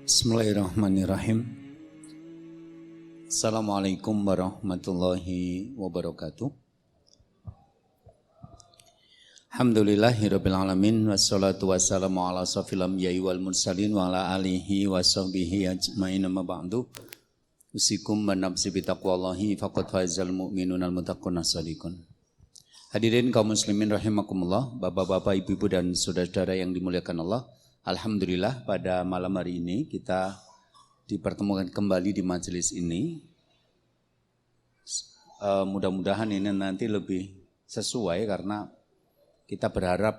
Bismillahirrahmanirrahim. Assalamualaikum warahmatullahi wabarakatuh. Alhamdulillahirabbil alamin wassalatu wassalamu ala asrofil anbiya'i wal mursalin wa ala alihi wa sahbihi ajmain amma ba'du. Usikum wa nafsi bi taqwallahi faqad faizal mu'minunal muttaqun as-shadiqun. Hadirin kaum muslimin rahimakumullah, bapak-bapak, ibu-ibu dan saudara-saudara yang dimuliakan Allah. Alhamdulillah pada malam hari ini kita dipertemukan kembali di majelis ini. Mudah-mudahan ini nanti lebih sesuai karena kita berharap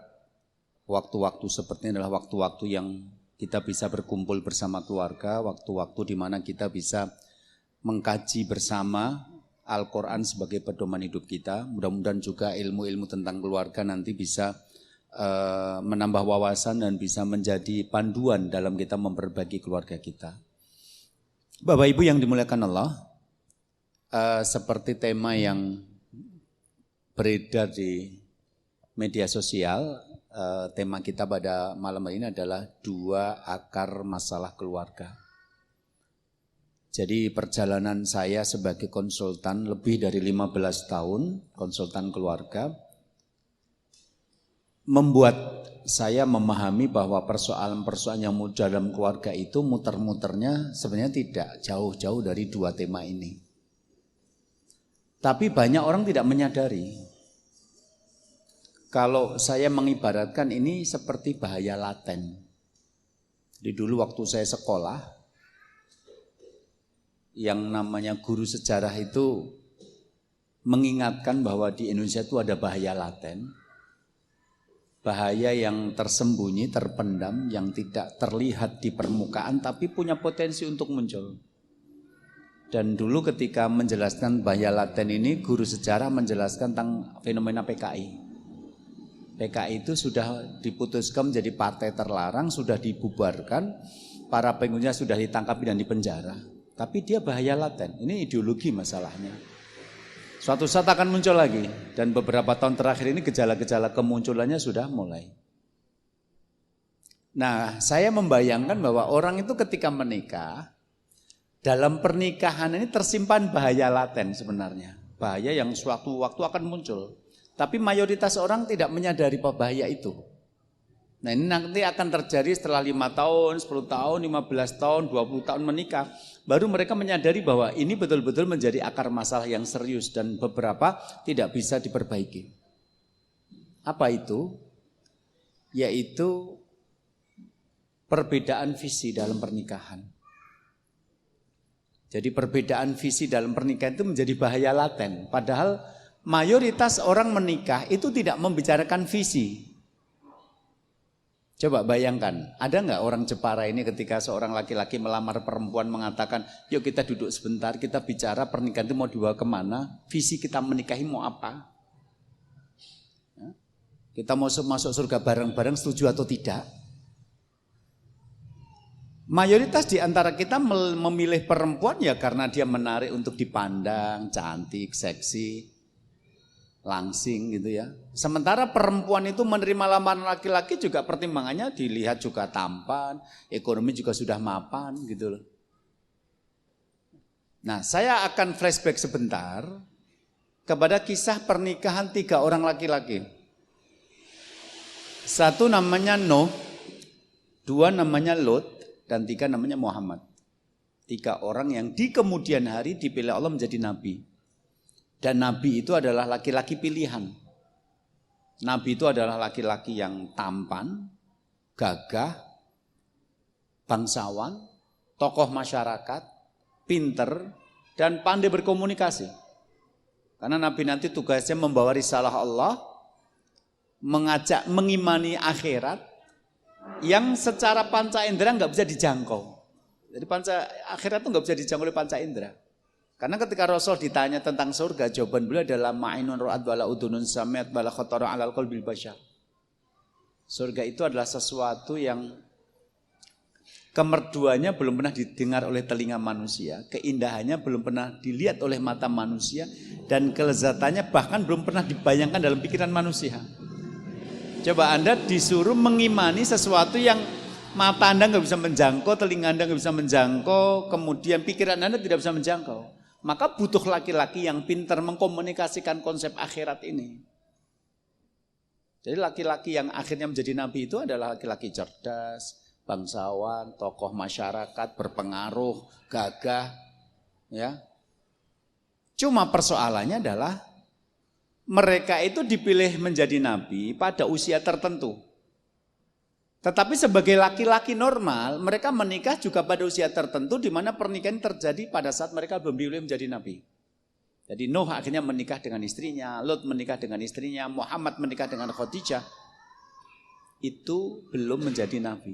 waktu-waktu seperti ini adalah waktu-waktu yang kita bisa berkumpul bersama keluarga, waktu-waktu di mana kita bisa mengkaji bersama Al-Quran sebagai pedoman hidup kita. Mudah-mudahan juga ilmu-ilmu tentang keluarga nanti bisa menambah wawasan dan bisa menjadi panduan dalam kita memperbaiki keluarga kita. Bapak Ibu yang dimuliakan Allah, seperti tema yang beredar di media sosial, tema kita pada malam ini adalah 2 akar masalah keluarga. Jadi perjalanan saya sebagai konsultan lebih dari 15 tahun, konsultan keluarga, membuat saya memahami bahwa persoalan-persoalan yang muncul dalam keluarga itu muter-muternya sebenarnya tidak jauh-jauh dari 2 tema ini. Tapi banyak orang tidak menyadari. Kalau saya mengibaratkan ini seperti bahaya laten. Di dulu waktu saya sekolah, yang namanya guru sejarah itu mengingatkan bahwa di Indonesia itu ada bahaya laten. Bahaya yang tersembunyi, terpendam, yang tidak terlihat di permukaan tapi punya potensi untuk muncul. Dan dulu ketika menjelaskan bahaya laten ini, guru sejarah menjelaskan tentang fenomena PKI. PKI itu sudah diputuskan menjadi partai terlarang, sudah dibubarkan, para pengikutnya sudah ditangkap dan dipenjara. Tapi dia bahaya laten, ini ideologi masalahnya. Suatu saat akan muncul lagi, dan beberapa tahun terakhir ini gejala-gejala kemunculannya sudah mulai. Nah, saya membayangkan bahwa orang itu ketika menikah, dalam pernikahan ini tersimpan bahaya laten sebenarnya. Bahaya yang suatu waktu akan muncul. Tapi mayoritas orang tidak menyadari bahaya itu. Nah, ini nanti akan terjadi setelah 5 tahun, 10 tahun, 15 tahun, 20 tahun menikah. Baru mereka menyadari bahwa ini betul-betul menjadi akar masalah yang serius dan beberapa tidak bisa diperbaiki. Apa itu? Yaitu perbedaan visi dalam pernikahan. Jadi perbedaan visi dalam pernikahan itu menjadi bahaya laten. Padahal mayoritas orang menikah itu tidak membicarakan visi. Coba bayangkan, ada nggak orang Jepara ini ketika seorang laki-laki melamar perempuan mengatakan, yuk kita duduk sebentar, kita bicara pernikahan itu mau dibawa kemana, visi kita menikahi mau apa? Kita mau masuk surga bareng-bareng, setuju atau tidak? Mayoritas di antara kita memilih perempuan ya karena dia menarik untuk dipandang, cantik, seksi, langsing gitu ya. Sementara perempuan itu menerima lamaran laki-laki juga pertimbangannya dilihat juga tampan, ekonomi juga sudah mapan gitu loh. Nah, saya akan flashback sebentar kepada kisah pernikahan 3 orang laki-laki. 1 namanya Nuh, 2 namanya Lot, dan 3 namanya Muhammad. 3 orang yang di kemudian hari dipilih Allah menjadi nabi. Dan nabi itu adalah laki-laki pilihan. Nabi itu adalah laki-laki yang tampan, gagah, bangsawan, tokoh masyarakat, pinter, dan pandai berkomunikasi. Karena nabi nanti tugasnya membawa risalah Allah, mengajak mengimani akhirat yang secara panca indera nggak bisa dijangkau. Jadi akhirat itu nggak bisa dijangkau oleh panca indera. Karena ketika Rasul ditanya tentang surga, jawaban beliau adalah ma'inun ra'ad wala udunun sami'at wala khatara 'alal qalbil bashar. Surga itu adalah sesuatu yang kemerduannya belum pernah didengar oleh telinga manusia, keindahannya belum pernah dilihat oleh mata manusia, dan kelezatannya bahkan belum pernah dibayangkan dalam pikiran manusia. Coba Anda disuruh mengimani sesuatu yang Mata Anda nggak bisa menjangkau, telinga Anda nggak bisa menjangkau, kemudian pikiran Anda tidak bisa menjangkau. Maka butuh laki-laki yang pintar mengkomunikasikan konsep akhirat ini. Jadi laki-laki yang akhirnya menjadi nabi itu adalah laki-laki cerdas, bangsawan, tokoh masyarakat, berpengaruh, gagah, ya. Cuma persoalannya adalah mereka itu dipilih menjadi nabi pada usia tertentu. Tetapi sebagai laki-laki normal, mereka menikah juga pada usia tertentu di mana pernikahan terjadi pada saat mereka belum dipilih menjadi nabi. Jadi Nuh akhirnya menikah dengan istrinya, Lut menikah dengan istrinya, Muhammad menikah dengan Khadijah. Itu belum menjadi nabi.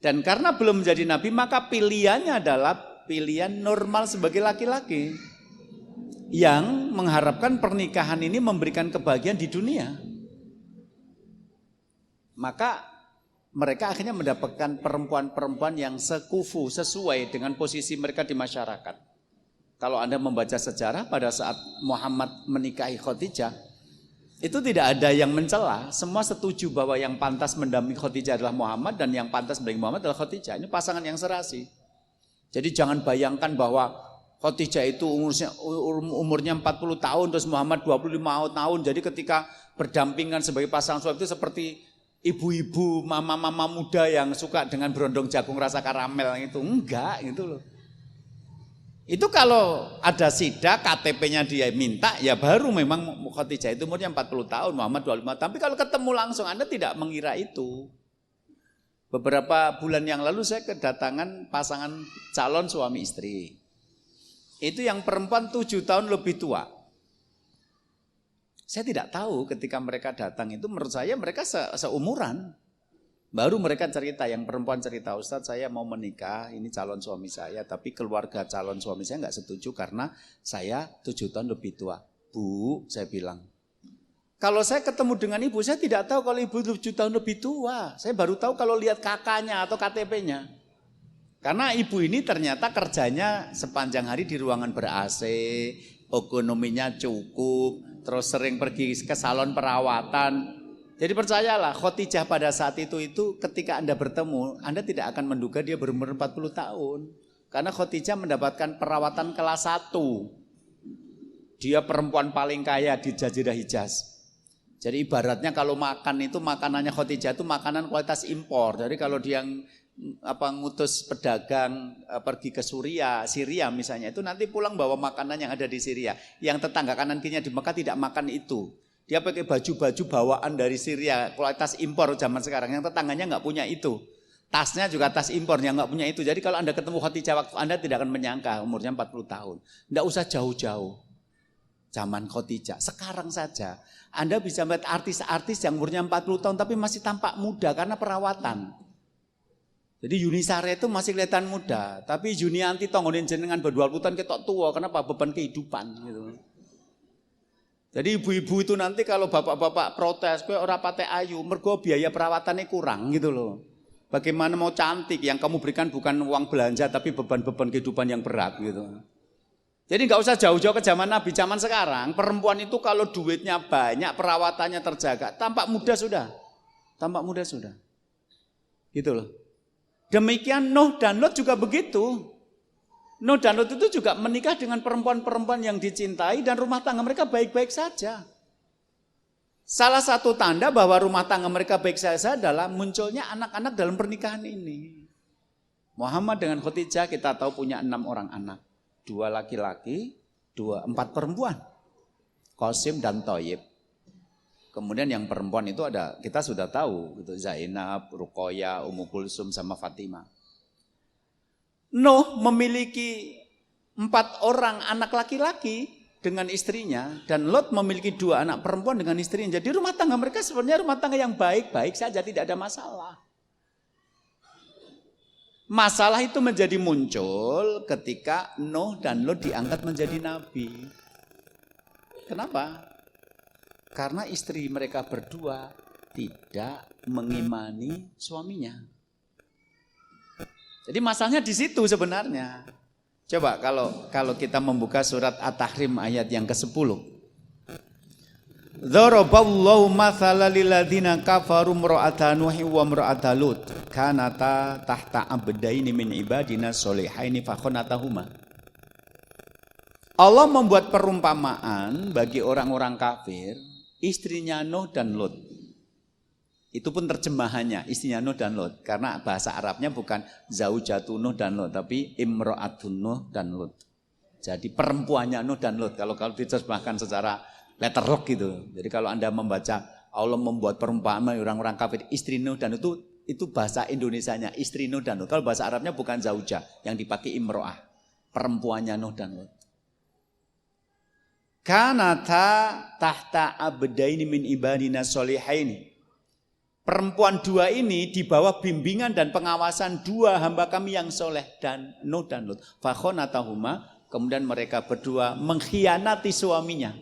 Dan karena belum menjadi nabi, maka pilihannya adalah pilihan normal sebagai laki-laki yang mengharapkan pernikahan ini memberikan kebahagiaan di dunia. Maka mereka akhirnya mendapatkan perempuan-perempuan yang sekufu, sesuai dengan posisi mereka di masyarakat. Kalau Anda membaca sejarah pada saat Muhammad menikahi Khadijah, itu tidak ada yang mencela, semua setuju bahwa yang pantas mendampingi Khadijah adalah Muhammad dan yang pantas mendampingi Muhammad adalah Khadijah. Ini pasangan yang serasi. Jadi jangan bayangkan bahwa Khadijah itu umurnya 40 tahun, terus Muhammad 25 tahun. Jadi ketika berdampingan sebagai pasangan suami itu seperti ibu-ibu, mama-mama muda yang suka dengan berondong jagung rasa karamel itu. Enggak gitu loh. Itu kalau ada sidak, KTP-nya dia minta, ya baru memang Khadijah itu umurnya 40 tahun, Muhammad 25. Tapi kalau ketemu langsung, Anda tidak mengira itu. Beberapa bulan yang lalu saya kedatangan pasangan calon suami istri. Itu yang perempuan 7 tahun lebih tua. Saya tidak tahu ketika mereka datang itu, menurut saya mereka seumuran. Baru mereka cerita, yang perempuan cerita, Ustadz saya mau menikah, ini calon suami saya, tapi keluarga calon suami saya nggak setuju karena saya 7 tahun lebih tua. Bu, saya bilang, kalau saya ketemu dengan ibu, saya tidak tahu kalau ibu 7 tahun lebih tua. Saya baru tahu kalau lihat kakaknya atau KTP-nya. Karena ibu ini ternyata kerjanya sepanjang hari di ruangan ber-AC, ekonominya cukup, terus sering pergi ke salon perawatan. Jadi percayalah, Khadijah pada saat itu ketika Anda bertemu, Anda tidak akan menduga dia berumur 40 tahun. Karena Khadijah mendapatkan perawatan kelas 1. Dia perempuan paling kaya di Jazirah Hijaz. Jadi ibaratnya kalau makan itu, makanannya Khadijah itu makanan kualitas impor. Jadi kalau dia ngutus pedagang pergi ke Syria misalnya, itu nanti pulang bawa makanan yang ada di Syria. Yang tetangga kanan kirinya di Mekah tidak makan itu. Dia pakai baju-baju bawaan dari Syria, kualitas impor zaman sekarang. Yang tetangganya nggak punya itu. Tasnya juga tas impor yang nggak punya itu. Jadi kalau Anda ketemu Khadijah waktu Anda tidak akan menyangka umurnya 40 tahun. Nggak usah jauh-jauh. Zaman Khadijah, sekarang saja Anda bisa melihat artis-artis yang umurnya 40 tahun tapi masih tampak muda karena perawatan. Jadi Yuni Sare itu masih kelihatan muda, tapi Junianti tonggonin jenengan ber-20 tahun ketok tua, kenapa? Beban kehidupan gitu. Jadi ibu-ibu itu nanti kalau bapak-bapak protes, kowe ora pate ayu, mergo biaya perawatannya kurang gitu loh. Bagaimana mau cantik, yang kamu berikan bukan uang belanja tapi beban-beban kehidupan yang berat gitu. Jadi nggak usah jauh-jauh ke zaman Nabi, zaman sekarang perempuan itu kalau duitnya banyak, perawatannya terjaga, tampak muda sudah. Tampak muda sudah. Gitu loh. Demikian Nuh dan Lot juga begitu. Nuh dan Lot itu juga menikah dengan perempuan-perempuan yang dicintai dan rumah tangga mereka baik-baik saja. Salah satu tanda bahwa rumah tangga mereka baik saja adalah munculnya anak-anak dalam pernikahan ini. Muhammad dengan Khadijah kita tahu punya 6 orang anak. 2 laki-laki, 4 perempuan. Qasim dan Thayyib. Kemudian yang perempuan itu ada, kita sudah tahu, itu Zainab, Ruqayyah, Ummu Kulsum sama Fatimah. Nuh memiliki 4 orang anak laki-laki dengan istrinya, dan Lot memiliki 2 anak perempuan dengan istrinya. Jadi rumah tangga mereka sebenarnya rumah tangga yang baik-baik saja, tidak ada masalah. Masalah itu menjadi muncul ketika Nuh dan Lot diangkat menjadi nabi. Kenapa? Karena istri mereka berdua tidak mengimani suaminya. Jadi masalahnya di situ sebenarnya. Coba kalau kita membuka surat At-Tahrim ayat yang ke-10. Dzaraballahu mathalan lil ladzina kafaru imra'ata Nuh wa imra'ata Lut kanata tahta abdaini min ibadina sholihaini fakhonatahuma. Allah membuat perumpamaan bagi orang-orang kafir, istrinya Nuh dan Lut. Itu pun terjemahannya, istrinya Nuh dan Lut. Karena bahasa Arabnya bukan zaujatun Nuh dan Lut, tapi imro'atun Nuh dan Lut. Jadi perempuannya Nuh dan Lut. Kalau diterjemahkan secara letterlock gitu. Jadi kalau Anda membaca Allah membuat perumpamaan orang-orang kafir, istri Nuh dan itu bahasa Indonesianya, istri Nuh dan Lut. Kalau bahasa Arabnya bukan zauja, yang dipakai imro'ah. Perempuannya Nuh dan Lut. Kanata tahta abdaini min ibadina sholihaini. Perempuan dua ini di bawah bimbingan dan pengawasan dua hamba kami yang soleh dan Nuh dan Lut. Fakhonatahuma, kemudian mereka berdua mengkhianati suaminya.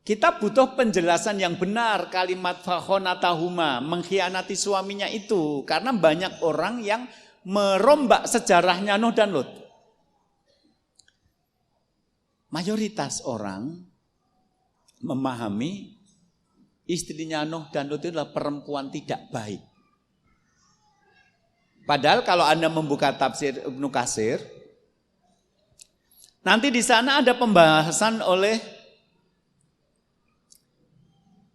Kita butuh penjelasan yang benar kalimat fakhonatahuma, mengkhianati suaminya itu. Karena banyak orang yang merombak sejarahnya Nuh dan Lut. Mayoritas orang memahami istrinya Nuh dan Lut itu adalah perempuan tidak baik. Padahal kalau Anda membuka tafsir Ibnu Katsir, nanti di sana ada pembahasan oleh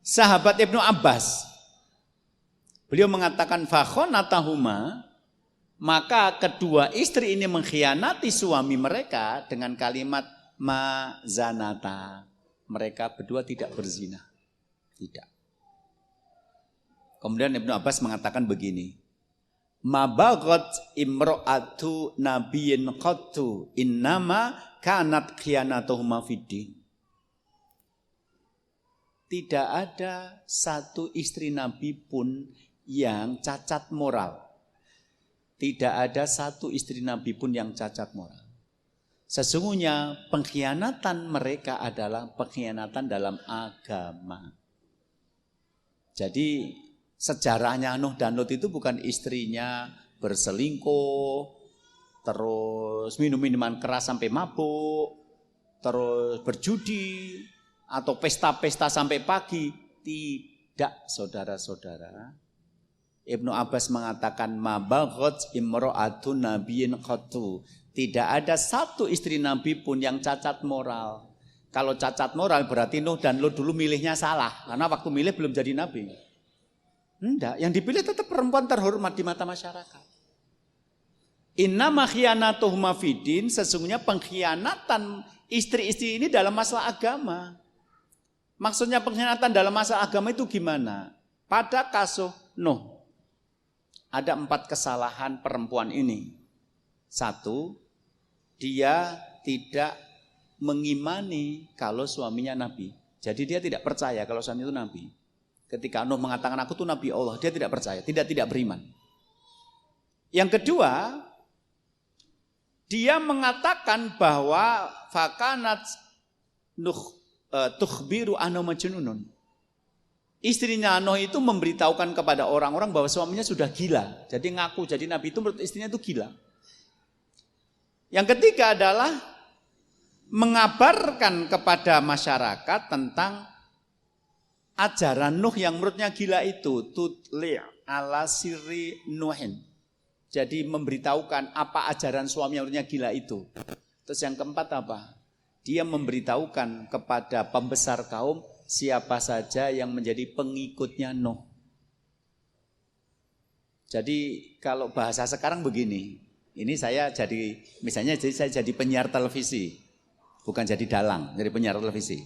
sahabat Ibnu Abbas. Beliau mengatakan fakhonatahuma, maka kedua istri ini mengkhianati suami mereka dengan kalimat mazanata. Mereka berdua tidak berzina. Tidak. Kemudian Ibnu Abbas mengatakan begini. Ma baghat imro'atu nabiyyin qattu innama kanat khiyanatuhuma fiddin. Tidak ada satu istri Nabi pun yang cacat moral. Tidak ada satu istri Nabi pun yang cacat moral. Sesungguhnya pengkhianatan mereka adalah pengkhianatan dalam agama. Jadi sejarahnya Nuh dan Lut itu bukan istrinya berselingkuh, terus minum-minuman keras sampai mabuk, terus berjudi, atau pesta-pesta sampai pagi. Tidak, saudara-saudara. Ibnu Abbas mengatakan ma baghat imro'atun nabiyyin qattu. Tidak ada satu istri Nabi pun yang cacat moral. Kalau cacat moral berarti Nuh dan Lut dulu milihnya salah. Karena waktu milih belum jadi Nabi. Enggak, yang dipilih tetap perempuan terhormat di mata masyarakat. Innama khiyanatuhuma fiddin, sesungguhnya pengkhianatan istri-istri ini dalam masalah agama. Maksudnya pengkhianatan dalam masalah agama itu gimana? Pada kasus Nuh, ada 4 kesalahan perempuan ini. 1, dia tidak mengimani kalau suaminya Nabi. Jadi dia tidak percaya kalau suami itu Nabi. Ketika Nuh mengatakan aku tuh Nabi Allah, dia tidak percaya, tidak beriman. Yang kedua, dia mengatakan bahwa fakanat Nuh tukhbiru anna majnunun. Istrinya Nuh itu memberitahukan kepada orang-orang bahwa suaminya sudah gila. Jadi ngaku jadi Nabi itu menurut istrinya itu gila. Yang ketiga adalah mengabarkan kepada masyarakat tentang ajaran Nuh yang menurutnya gila itu. Tutli' ala sirri Nuhin. Jadi memberitahukan apa ajaran suami yang menurutnya gila itu. Terus yang keempat apa? Dia memberitahukan kepada pembesar kaum siapa saja yang menjadi pengikutnya Nuh. Jadi kalau bahasa sekarang begini. Ini saya jadi, misalnya saya jadi penyiar televisi, bukan jadi dalang, jadi penyiar televisi,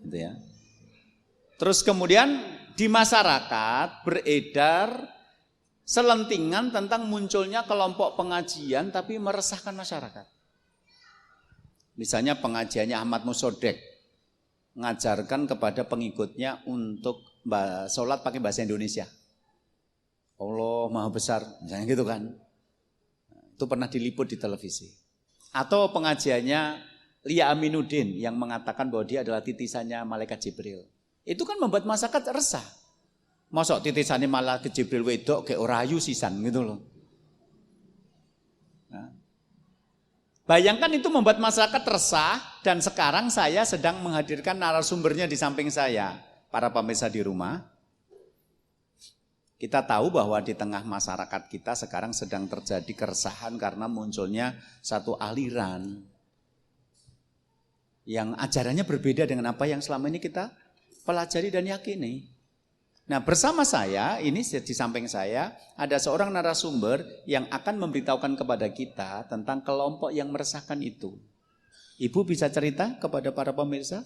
gitu ya. Terus kemudian di masyarakat beredar selentingan tentang munculnya kelompok pengajian, tapi meresahkan masyarakat. Misalnya pengajiannya Ahmad Musodek, mengajarkan kepada pengikutnya untuk sholat pakai bahasa Indonesia. Allah Maha Besar, misalnya gitu kan. Itu pernah diliput di televisi. Atau pengajiannya Lia Aminuddin yang mengatakan bahwa dia adalah titisannya malaikat Jibril. Itu kan membuat masyarakat resah. Masuk titisannya malaikat Jibril wedok kayak orayu sisan gitu loh. Nah. Bayangkan itu membuat masyarakat resah dan sekarang saya sedang menghadirkan narasumbernya di samping saya. Para pemirsa di rumah. Kita tahu bahwa di tengah masyarakat kita sekarang sedang terjadi keresahan karena munculnya satu aliran yang ajarannya berbeda dengan apa yang selama ini kita pelajari dan yakini. Nah, bersama saya, ini di samping saya, ada seorang narasumber yang akan memberitahukan kepada kita tentang kelompok yang meresahkan itu. Ibu bisa cerita kepada para pemirsa?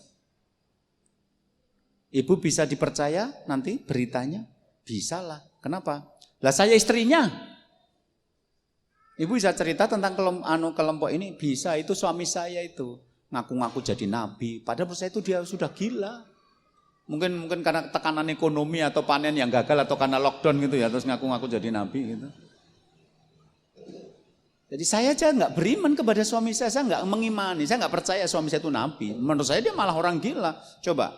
Ibu bisa dipercaya nanti beritanya? Bisa lah. Kenapa? Lah saya istrinya. Ibu bisa cerita tentang kelompok ini? Bisa, itu suami saya itu. Ngaku-ngaku jadi nabi. Padahal menurut saya itu dia sudah gila. Mungkin karena tekanan ekonomi atau panen yang gagal atau karena lockdown gitu ya. Terus ngaku-ngaku jadi nabi gitu. Jadi saya aja nggak beriman kepada suami saya nggak mengimani. Saya nggak percaya suami saya itu nabi. Menurut saya dia malah orang gila. Coba.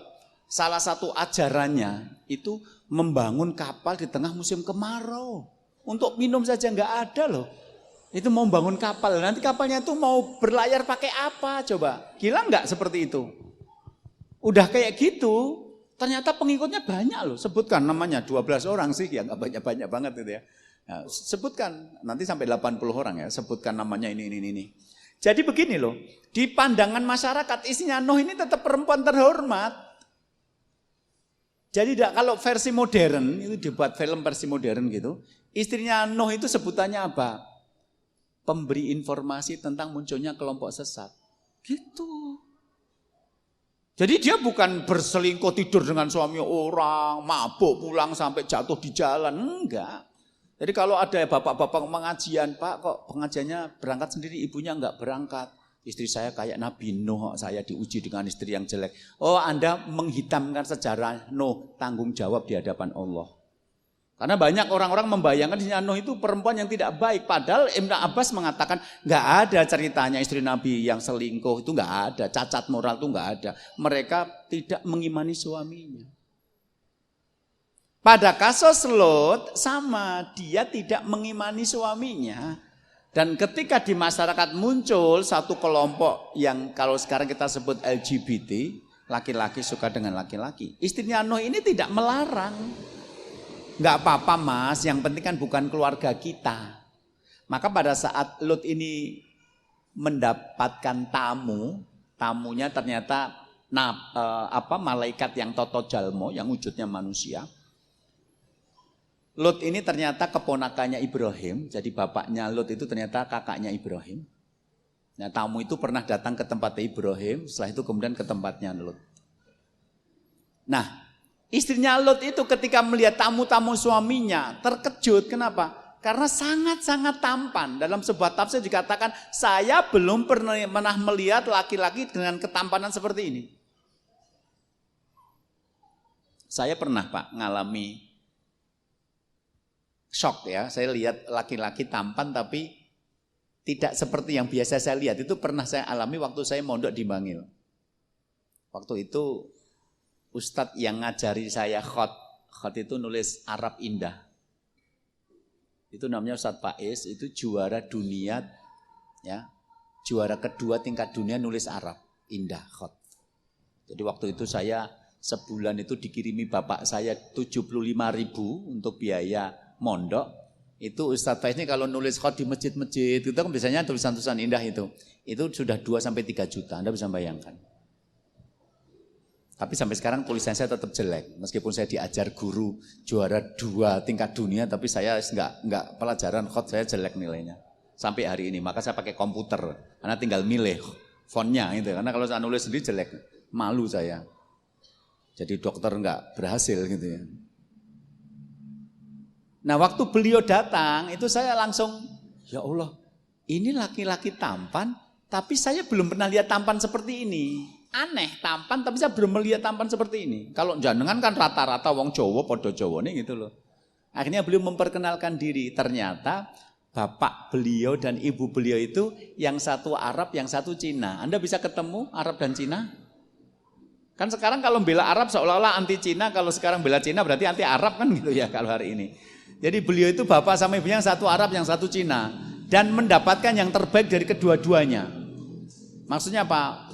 Salah satu ajarannya itu membangun kapal di tengah musim kemarau. Untuk minum saja nggak ada loh. Itu mau bangun kapal. Nanti kapalnya itu mau berlayar pakai apa coba? Gila nggak seperti itu? Udah kayak gitu, ternyata pengikutnya banyak loh. Sebutkan namanya 12 orang sih, ya nggak banyak-banyak banget itu ya. Nah, sebutkan, nanti sampai 80 orang ya. Sebutkan namanya ini. Jadi begini loh, di pandangan masyarakat istrinya Nuh ini tetap perempuan terhormat. Jadi kalau versi modern, itu dibuat film versi modern gitu, istrinya Nuh itu sebutannya apa? Pemberi informasi tentang munculnya kelompok sesat. Gitu. Jadi dia bukan berselingkuh tidur dengan suami orang, mabuk pulang sampai jatuh di jalan, enggak. Jadi kalau ada bapak-bapak pengajian, Pak kok pengajiannya berangkat sendiri, ibunya enggak berangkat. Istri saya kayak Nabi Nuh, saya diuji dengan istri yang jelek. Oh, Anda menghitamkan sejarah Nuh, tanggung jawab di hadapan Allah. Karena banyak orang-orang membayangkan istrinya Nuh itu perempuan yang tidak baik. Padahal Ibnu Abbas mengatakan nggak ada ceritanya istri Nabi yang selingkuh, itu nggak ada. Cacat moral itu nggak ada. Mereka tidak mengimani suaminya. Pada kasus Lot sama, dia tidak mengimani suaminya. Dan ketika di masyarakat muncul satu kelompok yang kalau sekarang kita sebut LGBT, laki-laki suka dengan laki-laki. Istrinya Nuh ini tidak melarang. Enggak apa-apa mas, yang penting kan bukan keluarga kita. Maka pada saat Lot ini mendapatkan tamunya ternyata malaikat yang toto jalmo, yang wujudnya manusia. Lot ini ternyata keponakannya Ibrahim, jadi bapaknya Lot itu ternyata kakaknya Ibrahim. Nah, tamu itu pernah datang ke tempatnya Ibrahim, setelah itu kemudian ke tempatnya Lot. Nah, istrinya Lot itu ketika melihat tamu-tamu suaminya terkejut, kenapa? Karena sangat-sangat tampan. Dalam sebuah tafsir dikatakan, saya belum pernah melihat laki-laki dengan ketampanan seperti ini. Saya pernah Pak ngalami shock ya, saya lihat laki-laki tampan tapi tidak seperti yang biasa saya lihat. Itu pernah saya alami waktu saya mondok di Bangil. Waktu itu Ustadz yang ngajari saya khot itu nulis Arab indah. Itu namanya Ustadz Faiz, itu juara dunia ya. Juara kedua tingkat dunia nulis Arab indah khot. Jadi waktu itu saya sebulan itu dikirimi bapak saya 75.000 untuk biaya mondok. Itu Ustadz Faiz ini kalau nulis khot di masjid-masjid itu kan biasanya tulisan-tulisan indah itu sudah 2-3 juta. Anda bisa bayangkan. Tapi sampai sekarang tulisan saya tetap jelek. Meskipun saya diajar guru juara 2 tingkat dunia, tapi saya enggak pelajaran khot saya jelek nilainya. Sampai hari ini, maka saya pakai komputer. Karena tinggal milih fontnya gitu. Karena kalau saya nulis sendiri jelek, malu saya. Jadi dokter enggak berhasil gitu ya. Nah, waktu beliau datang, itu saya langsung, ya Allah, ini laki-laki tampan, tapi saya belum pernah lihat tampan seperti ini. Aneh, tampan, tapi saya belum melihat tampan seperti ini. Kalau jenengan kan rata-rata wong Jawa, podo Jawa nih gitu loh. Akhirnya beliau memperkenalkan diri. Ternyata bapak beliau dan ibu beliau itu yang satu Arab, yang satu Cina. Anda bisa ketemu Arab dan Cina? Kan sekarang kalau bela Arab seolah-olah anti Cina, kalau sekarang bela Cina berarti anti Arab kan gitu ya kalau hari ini. Jadi beliau itu bapak sama ibunya yang satu Arab, yang satu Cina. Dan mendapatkan yang terbaik dari kedua-duanya. Maksudnya apa?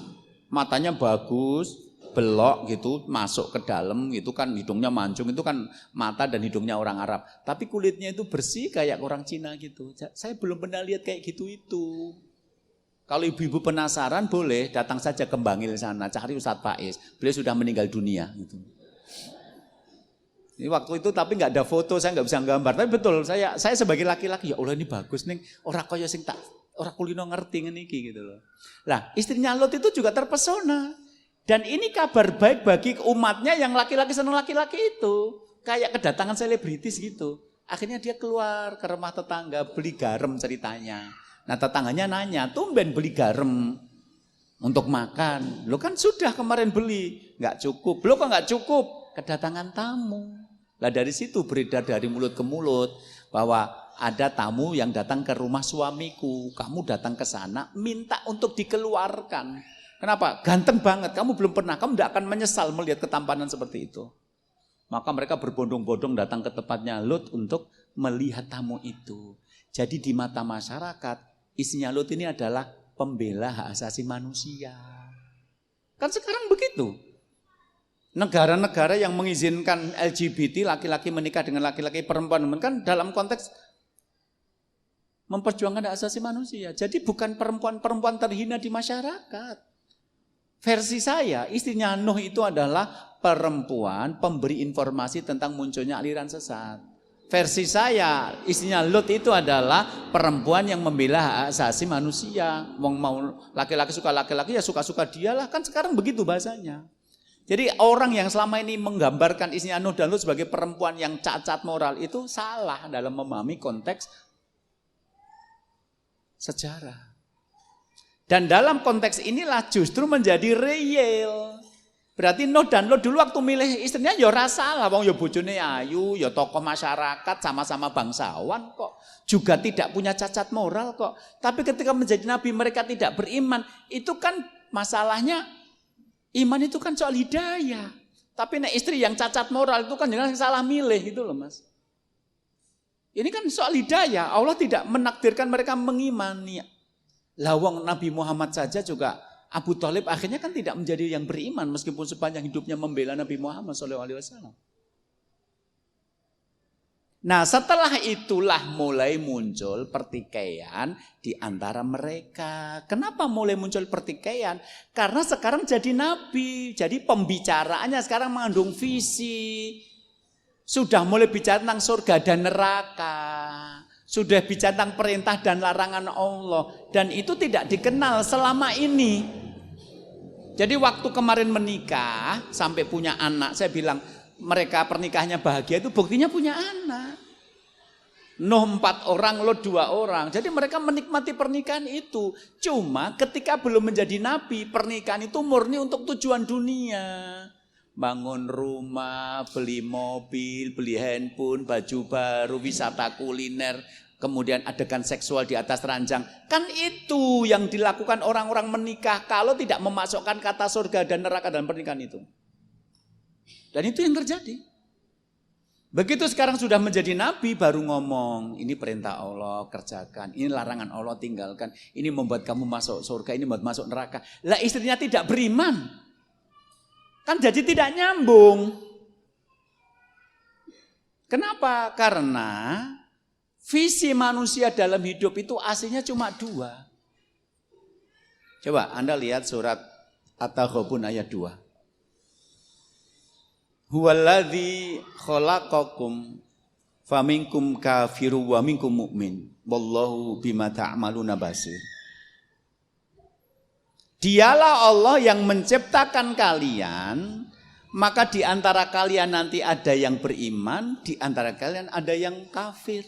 Matanya bagus, belok gitu, masuk ke dalam gitu kan, hidungnya mancung, itu kan mata dan hidungnya orang Arab. Tapi kulitnya itu bersih kayak orang Cina gitu. Saya belum pernah lihat kayak gitu itu. Kalau ibu-ibu penasaran boleh datang saja ke Bangil sana, cari Ustadz Faiz. Beliau sudah meninggal dunia gitu. Ini waktu itu tapi nggak ada foto, saya nggak bisa gambar. Tapi betul, saya sebagai laki-laki, ya Allah ini bagus nih, orang kaya sing tak, orang kulino ngerti niki gitu loh. Nah, istrinya Lot itu juga terpesona. Dan ini kabar baik bagi umatnya yang laki-laki senang laki-laki itu. Kayak kedatangan selebritis gitu. Akhirnya dia keluar ke rumah tetangga beli garam ceritanya. Nah tetangganya nanya, tumben beli garam untuk makan. Lo kan sudah kemarin beli, nggak cukup. Lo kok nggak cukup? Kedatangan tamu. Lah dari situ beredar dari mulut ke mulut bahwa ada tamu yang datang ke rumah suamiku. Kamu datang ke sana minta untuk dikeluarkan. Kenapa? Ganteng banget. Kamu belum pernah, kamu tidak akan menyesal melihat ketampanan seperti itu. Maka mereka berbondong-bondong datang ke tempatnya Lot untuk melihat tamu itu. Jadi di mata masyarakat, istrinya Lot ini adalah pembela hak asasi manusia. Kan sekarang begitu. Negara-negara yang mengizinkan LGBT, laki-laki menikah dengan laki-laki, perempuan kan dalam konteks memperjuangkan hak asasi manusia. Jadi bukan perempuan-perempuan terhina di masyarakat. Versi saya, istrinya Nuh itu adalah perempuan pemberi informasi tentang munculnya aliran sesat. Versi saya, istrinya Lot itu adalah perempuan yang membela hak asasi manusia. Mau laki-laki suka laki-laki ya suka-suka dialah, kan sekarang begitu bahasanya. Jadi orang yang selama ini menggambarkan istrinya Nuh dan Lot sebagai perempuan yang cacat moral itu salah dalam memahami konteks sejarah. Dan dalam konteks inilah justru menjadi real. Berarti Nuh dan Lot dulu waktu milih istrinya ya rasa lah, wong ya bojone ayu, ya tokoh masyarakat, sama-sama bangsawan kok. Juga tidak punya cacat moral kok. Tapi ketika menjadi nabi mereka tidak beriman, itu kan masalahnya iman itu kan soal hidayah. Tapi nek istri yang cacat moral itu kan jangan salah milih gitu loh Mas. Ini kan soal hidayah, Allah tidak menakdirkan mereka mengimani. Lawang Nabi Muhammad saja juga Abu Thalib akhirnya kan tidak menjadi yang beriman meskipun sepanjang hidupnya membela Nabi Muhammad SAW. Nah setelah itulah mulai muncul pertikaian di antara mereka. Kenapa mulai muncul pertikaian? Karena sekarang jadi nabi, jadi pembicaraannya sekarang mengandung visi. Sudah mulai bicara tentang surga dan neraka. Sudah bicara tentang perintah dan larangan Allah. Dan itu tidak dikenal selama ini. Jadi waktu kemarin menikah sampai punya anak, saya bilang mereka pernikahannya bahagia itu buktinya punya anak. Nuh 4 orang, Lot 2 orang. Jadi mereka menikmati pernikahan itu. Cuma ketika belum menjadi nabi, pernikahan itu murni untuk tujuan dunia. Bangun rumah, beli mobil, beli handphone, baju baru, wisata kuliner, kemudian adegan seksual di atas ranjang. Kan itu yang dilakukan orang-orang menikah kalau tidak memasukkan kata surga dan neraka dalam pernikahan itu. Dan itu yang terjadi. Begitu sekarang sudah menjadi nabi baru ngomong, ini perintah Allah kerjakan, ini larangan Allah tinggalkan, ini membuat kamu masuk surga, ini membuat masuk neraka. Lah istrinya tidak beriman. Kan jadi tidak nyambung. Kenapa? Karena visi manusia dalam hidup itu aslinya cuma 2. Coba Anda lihat surat At-Taghabun ayat 2. Huwaladzi khalaqakum faminkum kafiru wa minkum mu'min wallahu bima ta'maluna basir. Dialah Allah yang menciptakan kalian, maka di antara kalian nanti ada yang beriman, di antara kalian ada yang kafir.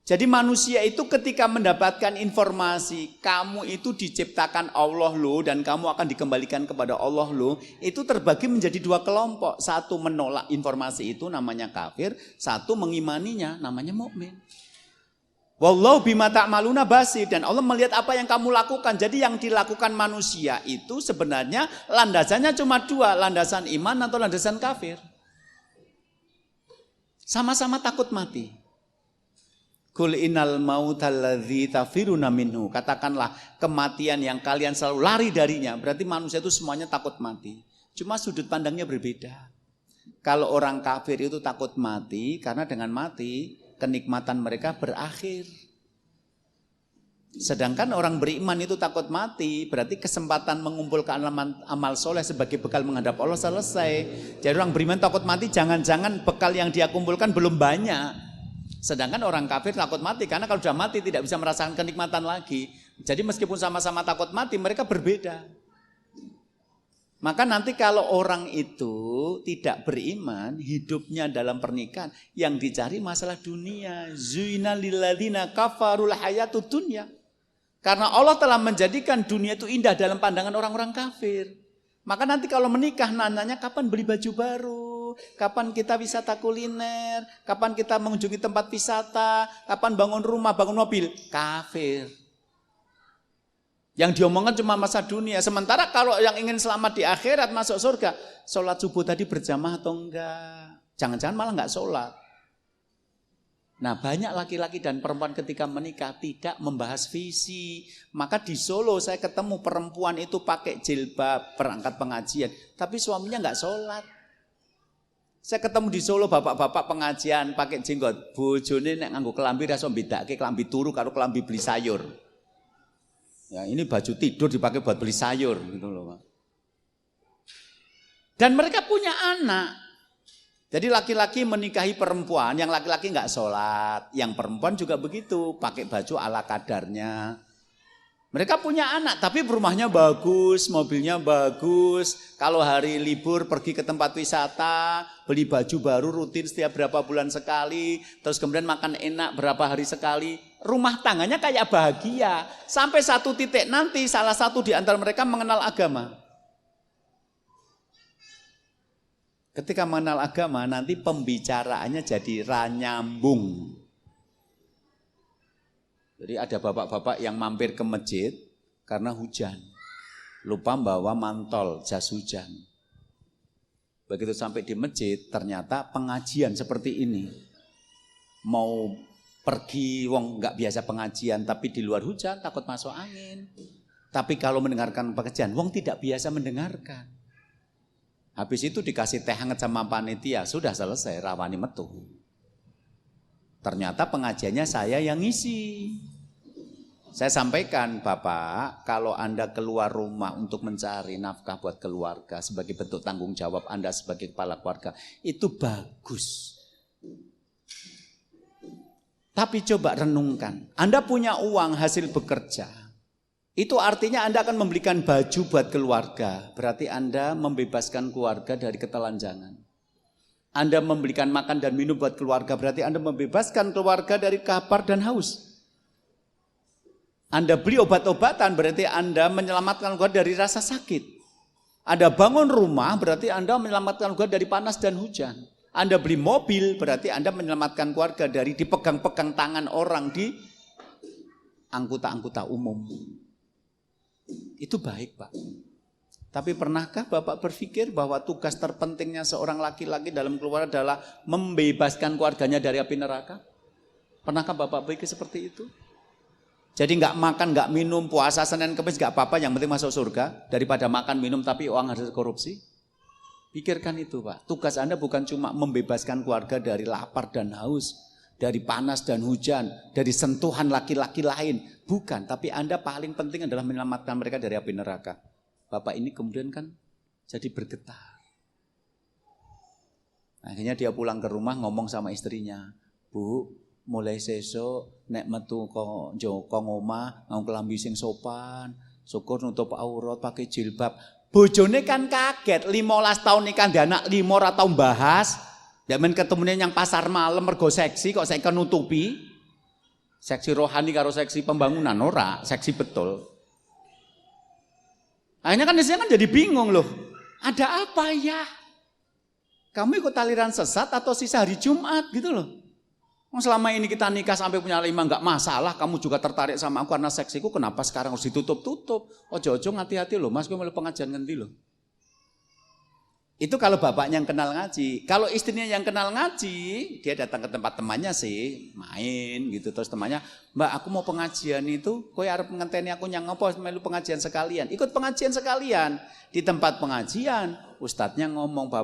Jadi manusia itu ketika mendapatkan informasi, kamu itu diciptakan Allah loh dan kamu akan dikembalikan kepada Allah loh, itu terbagi menjadi 2 kelompok. Satu menolak informasi itu namanya kafir, satu mengimaninya namanya mukmin. Wallahu bima ta'maluna basir, dan Allah melihat apa yang kamu lakukan. Jadi yang dilakukan manusia itu sebenarnya landasannya cuma 2, landasan iman atau landasan kafir. Sama-sama takut mati. Qul innal mautalladzi tafiruna minhu. Katakanlah kematian yang kalian selalu lari darinya. Berarti manusia itu semuanya takut mati. Cuma sudut pandangnya berbeda. Kalau orang kafir itu takut mati, karena dengan mati kenikmatan mereka berakhir. Sedangkan orang beriman itu takut mati, berarti kesempatan mengumpulkan amal soleh sebagai bekal menghadap Allah selesai. Jadi orang beriman takut mati, jangan-jangan bekal yang dia kumpulkan belum banyak. Sedangkan orang kafir takut mati, karena kalau sudah mati tidak bisa merasakan kenikmatan lagi. Jadi meskipun sama-sama takut mati, mereka berbeda. Maka nanti kalau orang itu tidak beriman, hidupnya dalam pernikahan, yang dicari masalah dunia. Zuina lilladzina kafarul hayatud dunya. Karena Allah telah menjadikan dunia itu indah dalam pandangan orang-orang kafir. Maka nanti kalau menikah nanyanya kapan beli baju baru, kapan kita wisata kuliner, kapan kita mengunjungi tempat wisata, kapan bangun rumah, bangun mobil. Kafir. Yang diomongkan cuma masa dunia. Sementara kalau yang ingin selamat di akhirat masuk surga, sholat subuh tadi berjamaah atau enggak? Jangan-jangan malah enggak sholat. Nah, banyak laki-laki dan perempuan ketika menikah tidak membahas visi. Maka di Solo saya ketemu perempuan itu pakai jilbab berangkat pengajian, tapi suaminya enggak sholat. Saya ketemu di Solo bapak-bapak pengajian pakai jenggot, bojone nek nganggo kelambi ra iso bedake kelambi turu karo kelambi beli sayur. Ya, ini baju tidur dipakai buat beli sayur gitu loh, Pak. Dan mereka punya anak. Jadi laki-laki menikahi perempuan, yang laki-laki nggak sholat, yang perempuan juga begitu, pakai baju ala kadarnya. Mereka punya anak, tapi rumahnya bagus, mobilnya bagus. Kalau hari libur pergi ke tempat wisata, beli baju baru rutin setiap berapa bulan sekali, terus kemudian makan enak berapa hari sekali. Rumah tangganya kayak bahagia. Sampai satu titik nanti salah satu di antara mereka mengenal agama. Ketika mengenal agama, nanti pembicaraannya jadi nyambung. Jadi ada bapak-bapak yang mampir ke masjid karena hujan. Lupa bawa mantol, jas hujan. Begitu sampai di masjid, ternyata pengajian seperti ini. Mau pergi, wong nggak biasa pengajian, tapi di luar hujan takut masuk angin. Tapi kalau mendengarkan pengajian, wong tidak biasa mendengarkan. Habis itu dikasih teh hangat sama panitia, sudah selesai, rawani metu. Ternyata pengajiannya saya yang ngisi. Saya sampaikan, Bapak, kalau Anda keluar rumah untuk mencari nafkah buat keluarga sebagai bentuk tanggung jawab Anda sebagai kepala keluarga, itu bagus. Tapi coba renungkan, Anda punya uang hasil bekerja, itu artinya Anda akan membelikan baju buat keluarga, berarti Anda membebaskan keluarga dari ketelanjangan. Anda membelikan makan dan minum buat keluarga, berarti Anda membebaskan keluarga dari lapar dan haus. Anda beli obat-obatan, berarti Anda menyelamatkan keluarga dari rasa sakit. Anda bangun rumah, berarti Anda menyelamatkan keluarga dari panas dan hujan. Anda beli mobil, berarti Anda menyelamatkan keluarga dari dipegang-pegang tangan orang di angkutan-angkutan umum. Itu baik, Pak. Tapi pernahkah Bapak berpikir bahwa tugas terpentingnya seorang laki-laki dalam keluarga adalah membebaskan keluarganya dari api neraka? Pernahkah Bapak berpikir seperti itu? Jadi nggak makan, nggak minum, puasa Senin Kamis nggak apa-apa, yang penting masuk surga daripada makan minum tapi uang hasil korupsi. Pikirkan itu, Pak. Tugas Anda bukan cuma membebaskan keluarga dari lapar dan haus, dari panas dan hujan, dari sentuhan laki-laki lain. Bukan, tapi Anda paling penting adalah menyelamatkan mereka dari api neraka. Bapak ini kemudian kan jadi bergetar. Akhirnya dia pulang ke rumah ngomong sama istrinya, Bu, mulai sesuk nek metu kok omah nganggo kelambi sing sopan, syukur nutup aurat, pakai jilbab. Bojone kan kaget, 15 tahun nikah ndek anak 5 ora tau bahas. Nek men ketemune yang pasar malam mergo seksi kok saya nutupi. Seksi rohani karo seksi pembangunan ora, seksi betul. Akhirnya kan istrinya kan jadi bingung loh. Ada apa ya? Kamu ikut aliran sesat atau sisa hari Jumat gitu loh. Selama ini kita nikah sampai punya 5 nggak masalah. Kamu juga tertarik sama aku karena seksiku. Kenapa sekarang harus ditutup-tutup? Ojo-ojo hati-hati loh. Mas gue mau pengajian ngendi loh. Itu kalau bapaknya yang kenal ngaji. Kalau istrinya yang kenal ngaji, dia datang ke tempat temannya sih, main gitu. Terus temannya, "Mbak, aku mau pengajian itu, kowe arep ngenteni aku nyang apa melu pengajian sekalian." Ikut pengajian sekalian. Di tempat pengajian, ustadznya ngomong,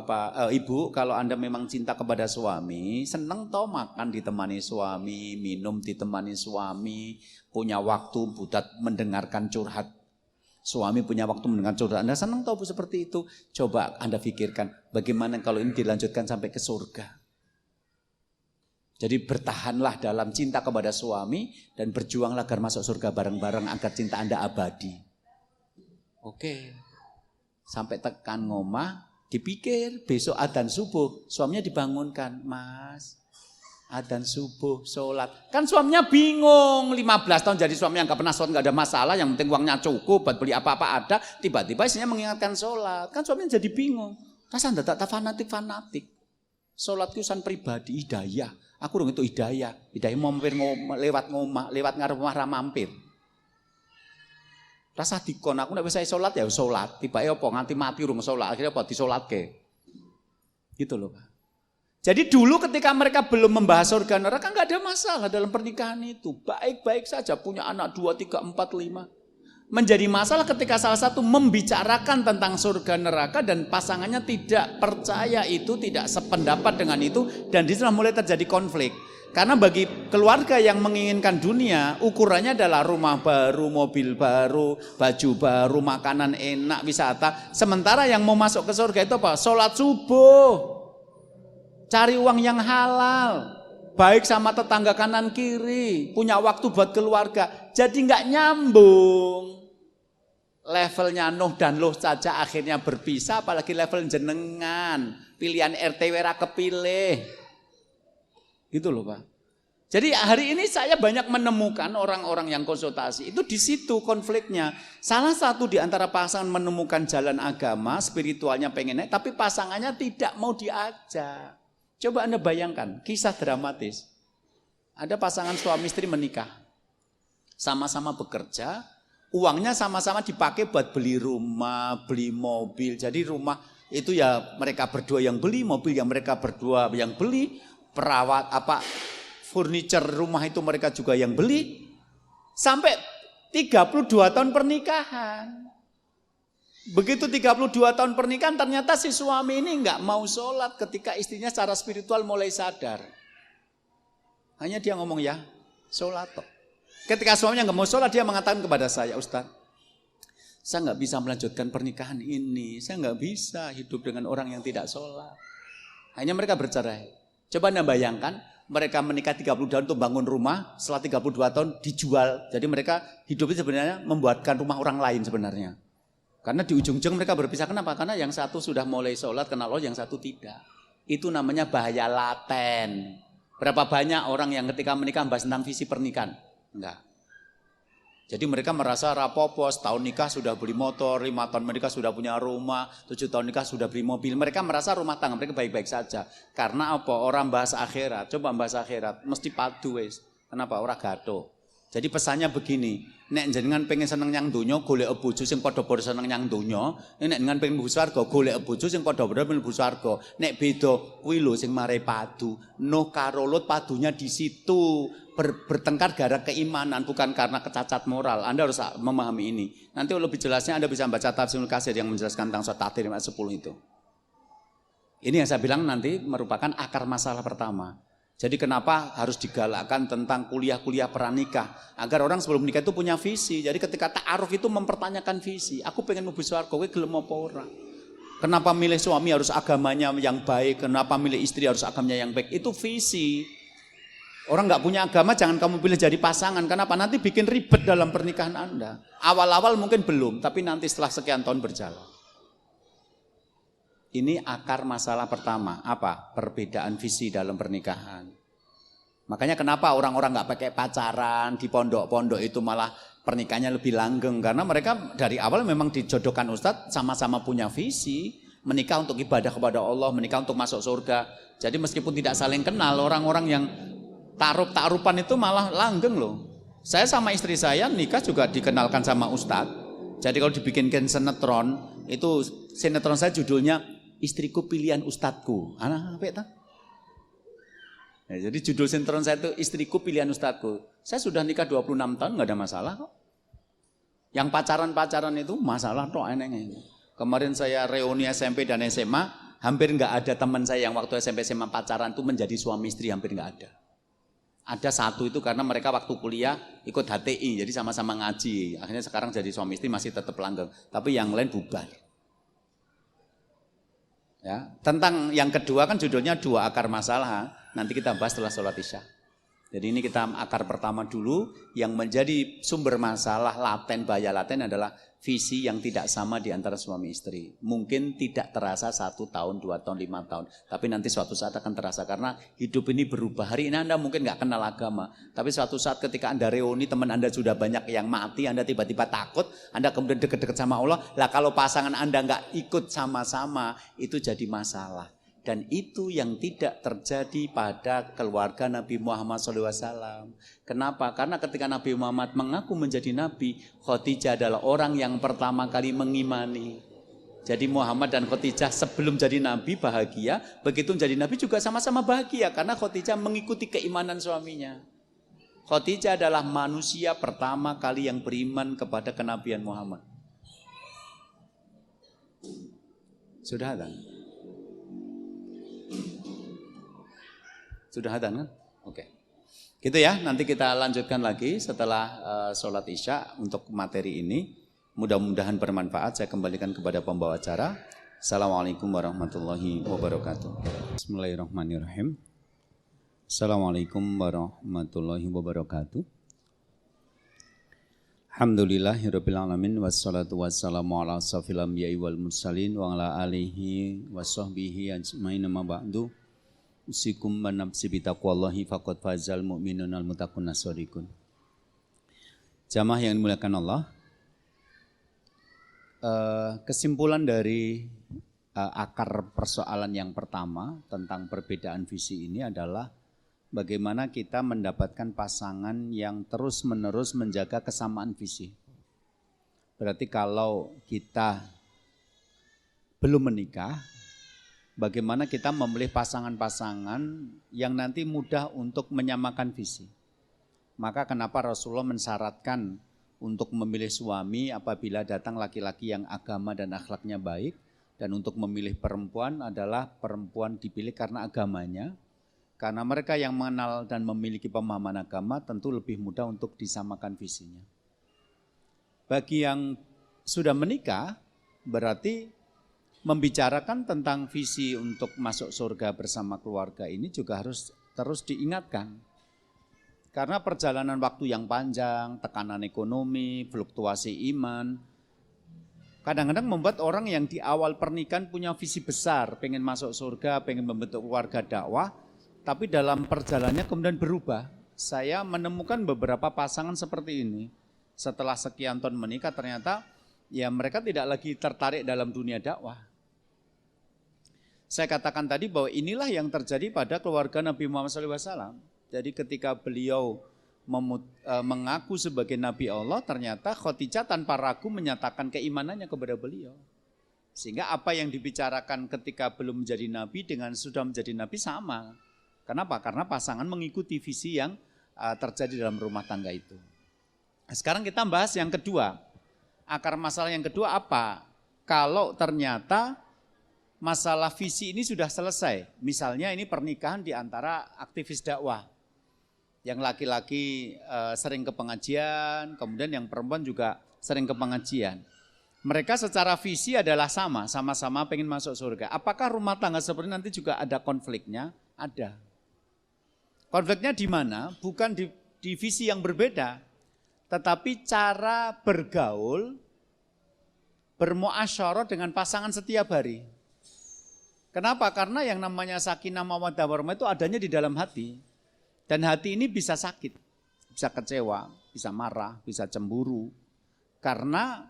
"Ibu, kalau Anda memang cinta kepada suami, seneng toh makan ditemani suami, minum ditemani suami, punya waktu buat mendengarkan curhat. Suami punya waktu mendengar curhat Anda, senang tahu seperti itu. Coba Anda pikirkan bagaimana kalau ini dilanjutkan sampai ke surga." Jadi bertahanlah dalam cinta kepada suami dan berjuanglah agar masuk surga bareng-bareng agar cinta Anda abadi. Oke. Sampai tekan ngomah, dipikir besok adzan subuh, suaminya dibangunkan, "Mas, adzan subuh, sholat." Kan suaminya bingung, 15 tahun jadi suami yang gak pernah sholat, gak ada masalah, yang penting uangnya cukup, buat beli apa-apa ada, tiba-tiba istrinya mengingatkan sholat. Kan suaminya jadi bingung, rasa anda tak fanatik. Sholat itu urusan pribadi, hidayah. Aku dong itu hidayah mampir lewat ngomah, lewat ngarep marah mampir. Rasa dikon, aku nek wis sholat ya sholat, tiba-tiba apa nganti mati urung sholat, akhirnya apa disolatke. Gitu loh Pak. Jadi dulu ketika mereka belum membahas surga neraka nggak ada masalah dalam pernikahan itu. Baik-baik saja punya anak 2, 3, 4, 5. Menjadi masalah ketika salah satu membicarakan tentang surga neraka dan pasangannya tidak percaya itu, tidak sependapat dengan itu, dan disitulah mulai terjadi konflik. Karena bagi keluarga yang menginginkan dunia, ukurannya adalah rumah baru, mobil baru, baju baru, makanan enak, wisata. Sementara yang mau masuk ke surga itu apa? Sholat subuh. Cari uang yang halal, baik sama tetangga kanan kiri, punya waktu buat keluarga. Jadi nggak nyambung. Levelnya Nuh dan Luh saja akhirnya berpisah, apalagi level jenengan. Pilihan RT ra kepilih. Gitu loh Pak. Jadi hari ini saya banyak menemukan orang-orang yang konsultasi itu di situ konfliknya. Salah satu di antara pasangan menemukan jalan agama, spiritualnya pengen naik, tapi pasangannya tidak mau diajak. Coba Anda bayangkan, kisah dramatis. Ada pasangan suami istri menikah. Sama-sama bekerja, uangnya sama-sama dipakai buat beli rumah, beli mobil. Jadi rumah itu ya mereka berdua yang beli, mobil yang mereka berdua yang beli, perawat furniture rumah itu mereka juga yang beli. Sampai 32 tahun pernikahan. Begitu 32 tahun pernikahan ternyata si suami ini enggak mau sholat ketika istrinya secara spiritual mulai sadar. Hanya dia ngomong ya sholat toh. Ketika suaminya enggak mau sholat dia mengatakan kepada saya, "Ustaz, saya enggak bisa melanjutkan pernikahan ini. Saya enggak bisa hidup dengan orang yang tidak sholat." Hanya mereka bercerai. Coba Anda bayangkan mereka menikah 30 tahun untuk bangun rumah, setelah 32 tahun dijual. Jadi mereka hidupnya sebenarnya membuatkan rumah orang lain sebenarnya. Karena di ujung-ujung mereka berpisah. Kenapa? Karena yang satu sudah mulai sholat kenal Allah, yang satu tidak. Itu namanya bahaya laten. Berapa banyak orang yang ketika menikah bahas tentang visi pernikahan? Enggak. Jadi mereka merasa rapopo, setahun nikah sudah beli motor, 5 tahun menikah sudah punya rumah, 7 tahun nikah sudah beli mobil. Mereka merasa rumah tangga mereka baik-baik saja. Karena apa? Orang bahas akhirat. Coba bahas akhirat, mesti padu wis. Kenapa? Orang gato. Jadi pesannya begini, nek jenengan pengen seneng nyang donya golek bojo sing padha-padha seneng nyang donya, nek jenengan pengen mlebu swarga golek bojo sing padha-padha mlebu swarga. Nek beda kuwi lho sing mare padu. Nuh karo Lut padunya di situ. Bertengkar gara keimanan bukan karena kecacat moral. Anda harus memahami ini. Nanti lebih jelasnya Anda bisa baca Tafsirul Katsir yang menjelaskan tentang surat Tathir ayat 10 itu. Ini yang saya bilang nanti merupakan akar masalah pertama. Jadi kenapa harus digalakkan tentang kuliah-kuliah pranikah agar orang sebelum menikah itu punya visi. Jadi ketika ta'aruf itu mempertanyakan visi. Aku pengen mlebu swarga, kowe gelem apa ora? Kenapa milih suami harus agamanya yang baik? Kenapa milih istri harus agamanya yang baik? Itu visi. Orang nggak punya agama jangan kamu pilih jadi pasangan. Kenapa? Nanti bikin ribet dalam pernikahan Anda. Awal-awal mungkin belum, tapi nanti setelah sekian tahun berjalan. Ini akar masalah pertama, apa? Perbedaan visi dalam pernikahan. Makanya kenapa orang-orang nggak pakai pacaran di pondok-pondok itu malah pernikahannya lebih langgeng. Karena mereka dari awal memang dijodohkan Ustadz sama-sama punya visi. Menikah untuk ibadah kepada Allah, menikah untuk masuk surga. Jadi meskipun tidak saling kenal, orang-orang yang ta'aruf-ta'arufan itu malah langgeng loh. Saya sama istri saya nikah juga dikenalkan sama Ustadz. Jadi kalau dibikinkan sinetron, itu sinetron saya judulnya istriku pilihan ustadku. Anak apa itu? Ya, jadi judul sintron saya itu istriku pilihan ustadku. Saya sudah nikah 26 tahun nggak ada masalah kok. Yang pacaran-pacaran itu masalah toh enengnya. Kemarin saya reuni SMP dan SMA, hampir nggak ada teman saya yang waktu SMP SMA pacaran itu menjadi suami istri, hampir nggak ada. Ada satu itu karena mereka waktu kuliah ikut HTI, jadi sama-sama ngaji. Akhirnya sekarang jadi suami istri masih tetap langgeng, tapi yang lain bubar. Ya, tentang yang kedua kan judulnya 2 akar masalah. Nanti kita bahas setelah sholat isya. Jadi ini kita akar pertama dulu, yang menjadi sumber masalah laten, bahaya laten adalah visi yang tidak sama di antara suami istri. Mungkin tidak terasa 1 tahun, 2 tahun, 5 tahun. Tapi nanti suatu saat akan terasa karena hidup ini berubah. Hari ini Anda mungkin nggak kenal agama. Tapi suatu saat ketika Anda reuni, teman Anda sudah banyak yang mati, Anda tiba-tiba takut, Anda kemudian dekat-dekat sama Allah. Lah kalau pasangan Anda nggak ikut sama-sama, itu jadi masalah. Dan itu yang tidak terjadi pada keluarga Nabi Muhammad SAW. Kenapa? Karena ketika Nabi Muhammad mengaku menjadi Nabi, Khadijah adalah orang yang pertama kali mengimani. Jadi Muhammad dan Khadijah sebelum jadi Nabi bahagia, begitu menjadi Nabi juga sama-sama bahagia. Karena Khadijah mengikuti keimanan suaminya. Khadijah adalah manusia pertama kali yang beriman kepada kenabian Muhammad. Sudah ada? Sudah ada kan? Oke. Gitu ya, nanti kita lanjutkan lagi setelah sholat isya untuk materi ini. Mudah-mudahan bermanfaat. Saya kembalikan kepada pembawa acara. Assalamualaikum warahmatullahi wabarakatuh. Bismillahirrahmanirrahim. Assalamualaikum warahmatullahi wabarakatuh. Alhamdulillahirabbil alamin wassalatu wassalamu ala asyrofil anbiya'i wal mursalin wa ala alihi washabbihi ajmain ma ba'du. Usikum manabsi bitaqwallahi faqad fazal mu'minun al muttaqun as-shadiqun. Jamaah yang dimuliakan Allah, kesimpulan dari akar persoalan yang pertama tentang perbedaan visi ini adalah bagaimana kita mendapatkan pasangan yang terus-menerus menjaga kesamaan visi. Berarti kalau kita belum menikah, bagaimana kita memilih pasangan-pasangan yang nanti mudah untuk menyamakan visi. Maka kenapa Rasulullah mensyaratkan untuk memilih suami apabila datang laki-laki yang agama dan akhlaknya baik, dan untuk memilih perempuan adalah perempuan dipilih karena agamanya, karena mereka yang mengenal dan memiliki pemahaman agama tentu lebih mudah untuk disamakan visinya. Bagi yang sudah menikah berarti membicarakan tentang visi untuk masuk surga bersama keluarga ini juga harus terus diingatkan. Karena perjalanan waktu yang panjang, tekanan ekonomi, fluktuasi iman, kadang-kadang membuat orang yang di awal pernikahan punya visi besar, pengen masuk surga, pengen membentuk keluarga dakwah, tapi dalam perjalanannya kemudian berubah. Saya menemukan beberapa pasangan seperti ini. Setelah sekian tahun menikah ternyata ya mereka tidak lagi tertarik dalam dunia dakwah. Saya katakan tadi bahwa inilah yang terjadi pada keluarga Nabi Muhammad SAW. Jadi ketika beliau mengaku sebagai Nabi Allah, ternyata Khadijah tanpa ragu menyatakan keimanannya kepada beliau. Sehingga apa yang dibicarakan ketika belum menjadi Nabi dengan sudah menjadi Nabi sama. Kenapa? Karena pasangan mengikuti visi yang terjadi dalam rumah tangga itu. Sekarang kita bahas yang kedua. Akar masalah yang kedua apa? Kalau ternyata masalah visi ini sudah selesai. Misalnya ini pernikahan di antara aktivis dakwah. Yang laki-laki sering ke pengajian, kemudian yang perempuan juga sering ke pengajian. Mereka secara visi adalah sama-sama pengen masuk surga. Apakah rumah tangga seperti nanti juga ada konfliknya? Ada. Konfliknya di mana? Bukan di visi yang berbeda, tetapi cara bergaul, bermuasyarah dengan pasangan setiap hari. Kenapa? Karena yang namanya sakinah mawaddah warahmah itu adanya di dalam hati. Dan hati ini bisa sakit, bisa kecewa, bisa marah, bisa cemburu. Karena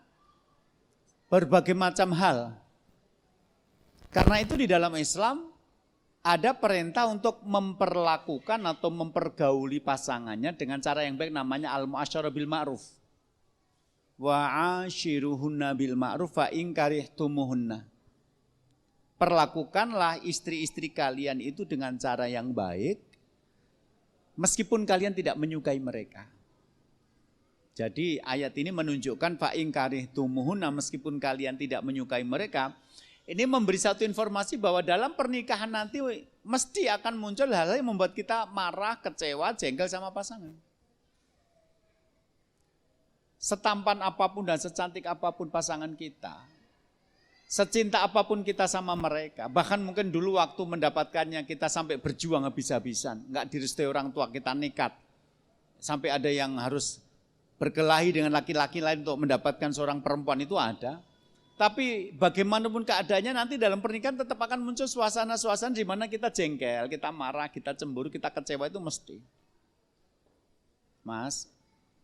berbagai macam hal. Karena itu di dalam Islam ada perintah untuk memperlakukan atau mempergauli pasangannya dengan cara yang baik, namanya al-mu'asyarah bil ma'ruf. Wa 'ashiruhunna bil ma'ruf fa in karihtumuhunna. perlakukanlah istri-istri kalian itu dengan cara yang baik, meskipun kalian tidak menyukai mereka. Jadi ayat ini menunjukkan fa'in karihtumuhunna, meskipun kalian tidak menyukai mereka. Ini memberi satu informasi bahwa dalam pernikahan nanti mesti akan muncul hal-hal yang membuat kita marah, kecewa, jengkel sama pasangan. Setampan apapun dan secantik apapun pasangan kita, secinta apapun kita sama mereka, bahkan mungkin dulu waktu mendapatkannya kita sampai berjuang habis-habisan, nggak direstui orang tua, kita nekat. Sampai ada yang harus berkelahi dengan laki-laki lain untuk mendapatkan seorang perempuan, itu ada. Tapi bagaimanapun keadaannya nanti dalam pernikahan tetap akan muncul suasana-suasana di mana kita jengkel, kita marah, kita cemburu, kita kecewa, itu mesti. Mas,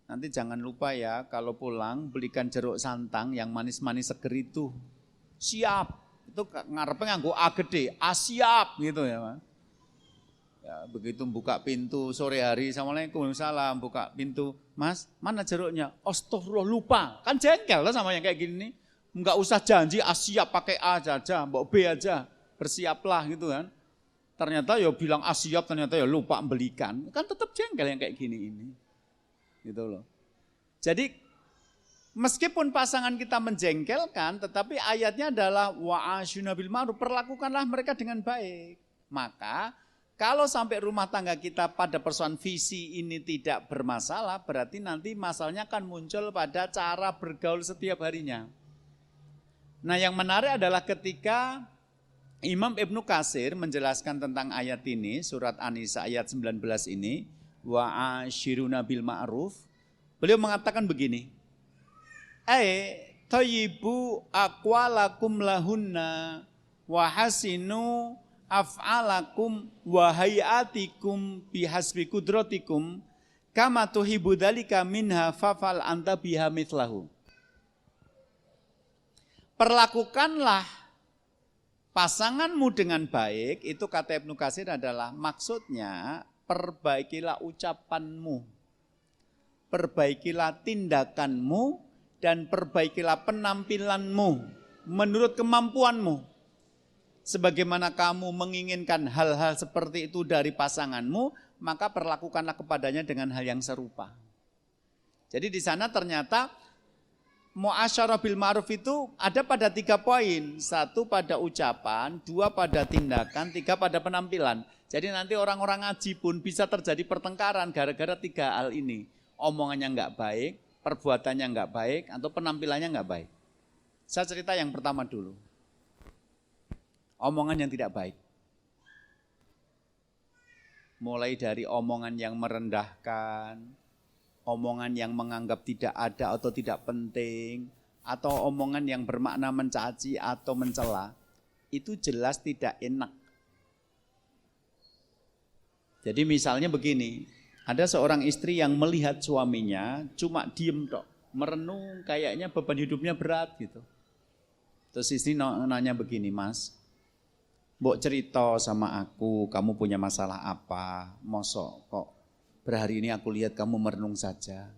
nanti jangan lupa ya kalau pulang belikan jeruk santang yang manis-manis seger itu. Siap, itu ngarepnya nganggo A gede, siap gitu ya Mas. Ya, begitu buka pintu sore hari, Assalamualaikum, salam, buka pintu, Mas mana jeruknya? Astagfirullah, lupa, kan jengkel lah sama yang kayak gini. Enggak usah janji siap, pakai A aja, bawa B aja, bersiaplah gitu kan. Ternyata ya bilang siap, ternyata ya lupa belikan, kan tetap jengkel yang kayak gini ini. Gitu loh. Jadi meskipun pasangan kita menjengkelkan, tetapi ayatnya adalah wa'asyuna bil ma'ruf, perlakukanlah mereka dengan baik. Maka kalau sampai rumah tangga kita pada persoalan visi ini tidak bermasalah, berarti nanti masalahnya akan muncul pada cara bergaul setiap harinya. Nah, yang menarik adalah ketika Imam Ibnu Katsir menjelaskan tentang ayat ini, surat An-Nisa ayat 19 ini, wa'asyiruna bil ma'ruf, beliau mengatakan begini, thayyibu aqwalakum lahunna wa hasinu af'alakum wa hayatikum bihasbi kudratikum kama tuhibbu dzalika minha fafal anta biha mithlahu. Perlakukanlah pasanganmu dengan baik, itu kata Ibnu Katsir adalah maksudnya perbaikilah ucapanmu, perbaikilah tindakanmu, dan perbaikilah penampilanmu menurut kemampuanmu. Sebagaimana kamu menginginkan hal-hal seperti itu dari pasanganmu, maka perlakukanlah kepadanya dengan hal yang serupa. Jadi di sana ternyata mu'asyarah bil ma'ruf itu ada pada 3 poin. 1 pada ucapan, 2 pada tindakan, 3 pada penampilan. Jadi nanti orang-orang ngaji pun bisa terjadi pertengkaran gara-gara 3 hal ini. Omongannya enggak baik, perbuatannya enggak baik, atau penampilannya enggak baik. Saya cerita yang pertama dulu. Omongan yang tidak baik. Mulai dari omongan yang merendahkan, omongan yang menganggap tidak ada atau tidak penting, atau omongan yang bermakna mencaci atau mencela, itu jelas tidak enak. Jadi misalnya begini, ada seorang istri yang melihat suaminya cuma diem tok, merenung, kayaknya beban hidupnya berat gitu. Terus istri nanya begini, Mas, mbok cerita sama aku, kamu punya masalah apa? Mosok kok berhari ini aku lihat kamu merenung saja.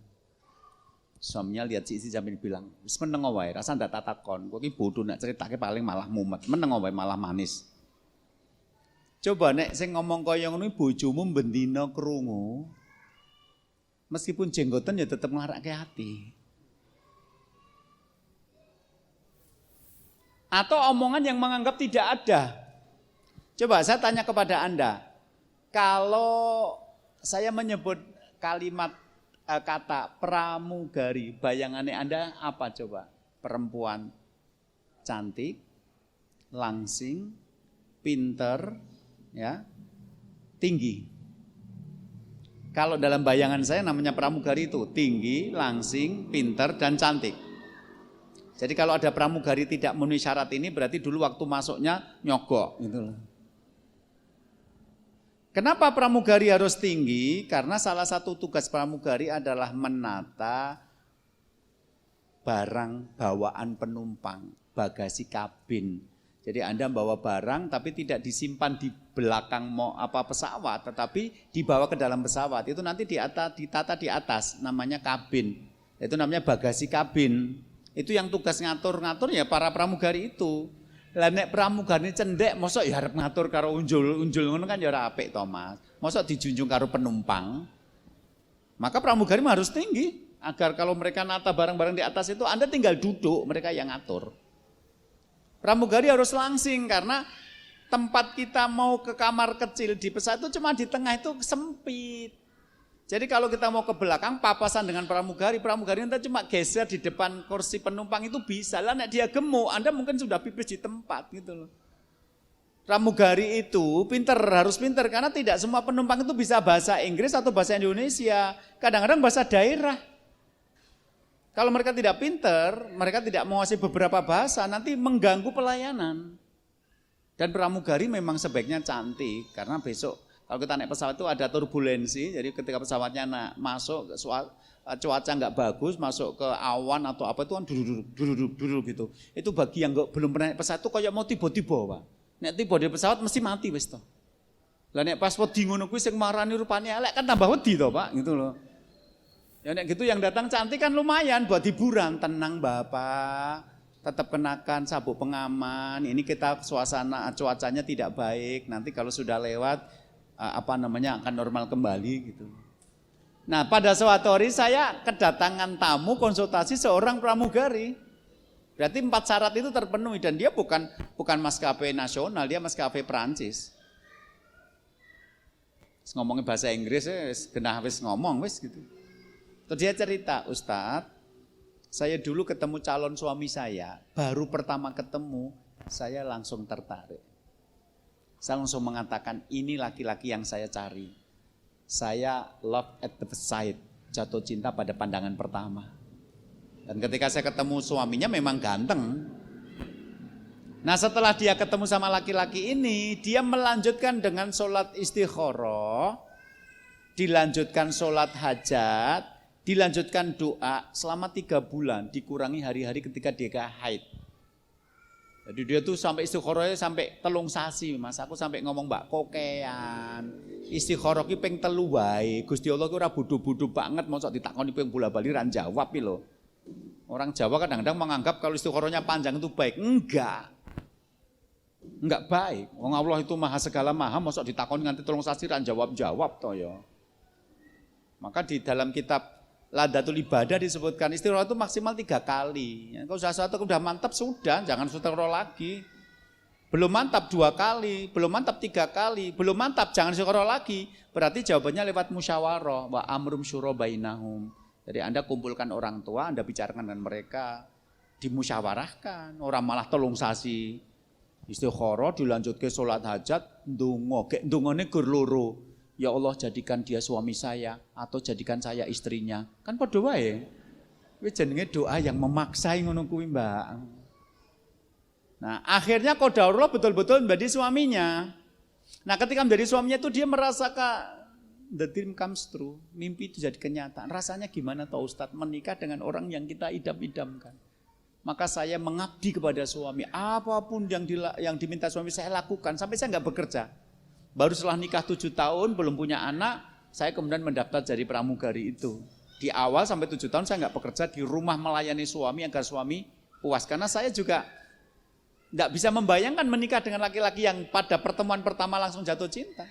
Suaminya lihat si istri sambil bilang, wis meneng wae, rasa ndak tatakon, kok iki bodoh nek ceritake paling malah mumet, meneng wae malah manis. Coba nek sing ngomong kaya ngono bojomu bendina krungu, meskipun jenggoten ya tetep nglarake hati. Atau omongan yang menganggap tidak ada. Coba saya tanya kepada Anda, kalau saya menyebut kalimat kata pramugari, bayangannya Anda apa coba? Perempuan cantik, langsing, pinter, ya, tinggi. Kalau dalam bayangan saya namanya pramugari itu tinggi, langsing, pinter, dan cantik. Jadi kalau ada pramugari tidak memenuhi syarat ini berarti dulu waktu masuknya nyogok gitu loh. Kenapa pramugari harus tinggi? Karena salah satu tugas pramugari adalah menata barang bawaan penumpang, bagasi kabin. Jadi Anda bawa barang tapi tidak disimpan di belakang pesawat, tetapi dibawa ke dalam pesawat. Itu nanti ditata di atas, namanya kabin. Itu namanya bagasi kabin. Itu yang tugas ngatur-ngatur ya para pramugari itu. Lah nek pramugari cendek mosok ya arep ngatur karo unjul ngono kan ya ora apik to, Mas. Mosok dijunjung karo penumpang. Maka pramugari harus tinggi agar kalau mereka nata barang-barang di atas itu Anda tinggal duduk, mereka yang ngatur. Pramugari harus langsing karena tempat kita mau ke kamar kecil di pesawat itu cuma di tengah itu sempit. Jadi kalau kita mau ke belakang papasan dengan pramugari nanti cuma geser di depan kursi penumpang itu bisa. Lah nek dia gemuk, Anda mungkin sudah pipis di tempat gitu loh. Pramugari itu harus pinter karena tidak semua penumpang itu bisa bahasa Inggris atau bahasa Indonesia. Kadang-kadang bahasa daerah. Kalau mereka tidak pinter, mereka tidak menguasai beberapa bahasa, nanti mengganggu pelayanan. Dan pramugari memang sebaiknya cantik karena besok kalau kita naik pesawat itu ada turbulensi, jadi ketika pesawatnya masuk cuaca nggak bagus, masuk ke awan atau apa itu kan duduk gitu. Itu bagi yang belum pernah naik pesawat itu kayak mau tiba-tiba, Pak. Nek tiba di pesawat mesti mati wis to. Lah nek pas wedi ngono kuwi sing marani rupane elek kan tambah wedi to, Pak, gitu loh. Ya nek gitu yang datang cantik kan lumayan buat hiburan, tenang Bapak. Tetap kenakan sabuk pengaman. Ini kita suasana cuacanya tidak baik. Nanti kalau sudah lewat akan normal kembali gitu. Nah, pada suatu hari saya kedatangan tamu konsultasi seorang pramugari. Berarti 4 syarat itu terpenuhi dan dia bukan maskapai nasional, dia maskapai Prancis. Ngomongin bahasa Inggris genah wis ngomong wis gitu. Terus dia cerita, Ustadz, saya dulu ketemu calon suami saya, baru pertama ketemu, saya langsung tertarik. Saya langsung mengatakan, ini laki-laki yang saya cari. Saya love at the sight, jatuh cinta pada pandangan pertama. Dan ketika saya ketemu suaminya memang ganteng. Nah setelah dia ketemu sama laki-laki ini, dia melanjutkan dengan sholat istikharah, dilanjutkan sholat hajat, dilanjutkan doa selama 3 bulan, dikurangi hari-hari ketika dia haid. Jadi dia tuh sampai istikharahnya sampai 3 sasi, Mas. Aku sampai ngomong mbak kokean. Istikharah ki ping 3 wae. Gusti Allah ki ora bodho-bodho banget mosok ditakoni ping bola-bali ra jawab iki lho. Orang Jawa kadang-kadang menganggap kalau istikharahnya panjang itu baik. Enggak baik. Wong Allah itu maha segala maha, mosok ditakoni nganti 3 sasi ra jawab-jawab to ya. Maka di dalam kitab Ladatul Ibadah disebutkan istikharah itu maksimal 3 kali. Kalau sudah mantap sudah, jangan istikharah lagi. Belum mantap 2 kali, belum mantap 3 kali, belum mantap jangan istikharah lagi. Berarti jawabannya lewat musyawarah, wa amrum syura bainahum. Jadi Anda kumpulkan orang tua, Anda bicarakan dengan mereka, dimusyawarahkan. Orang malah 3 sasi. Istikharah dilanjut ke sholat hajat, ndonga, gek ndongane gur loro. Ya Allah jadikan dia suami saya atau jadikan saya istrinya. Kan padha wae. Kuwi jenenge doa yang memaksa ngono kuwi, Mbak. Nah, akhirnya qadarullah betul-betul menjadi suaminya. Nah, ketika menjadi suaminya itu dia merasakan the dream comes true. Mimpi itu jadi kenyataan. Rasanya gimana toh Ustadz menikah dengan orang yang kita idam-idamkan. Maka saya mengabdi kepada suami. Apapun yang diminta suami saya lakukan sampai saya enggak bekerja. Baru setelah nikah 7 tahun, belum punya anak, saya kemudian mendaftar jadi pramugari itu. Di awal sampai 7 tahun saya nggak bekerja di rumah melayani suami agar suami puas. Karena saya juga nggak bisa membayangkan menikah dengan laki-laki yang pada pertemuan pertama langsung jatuh cinta.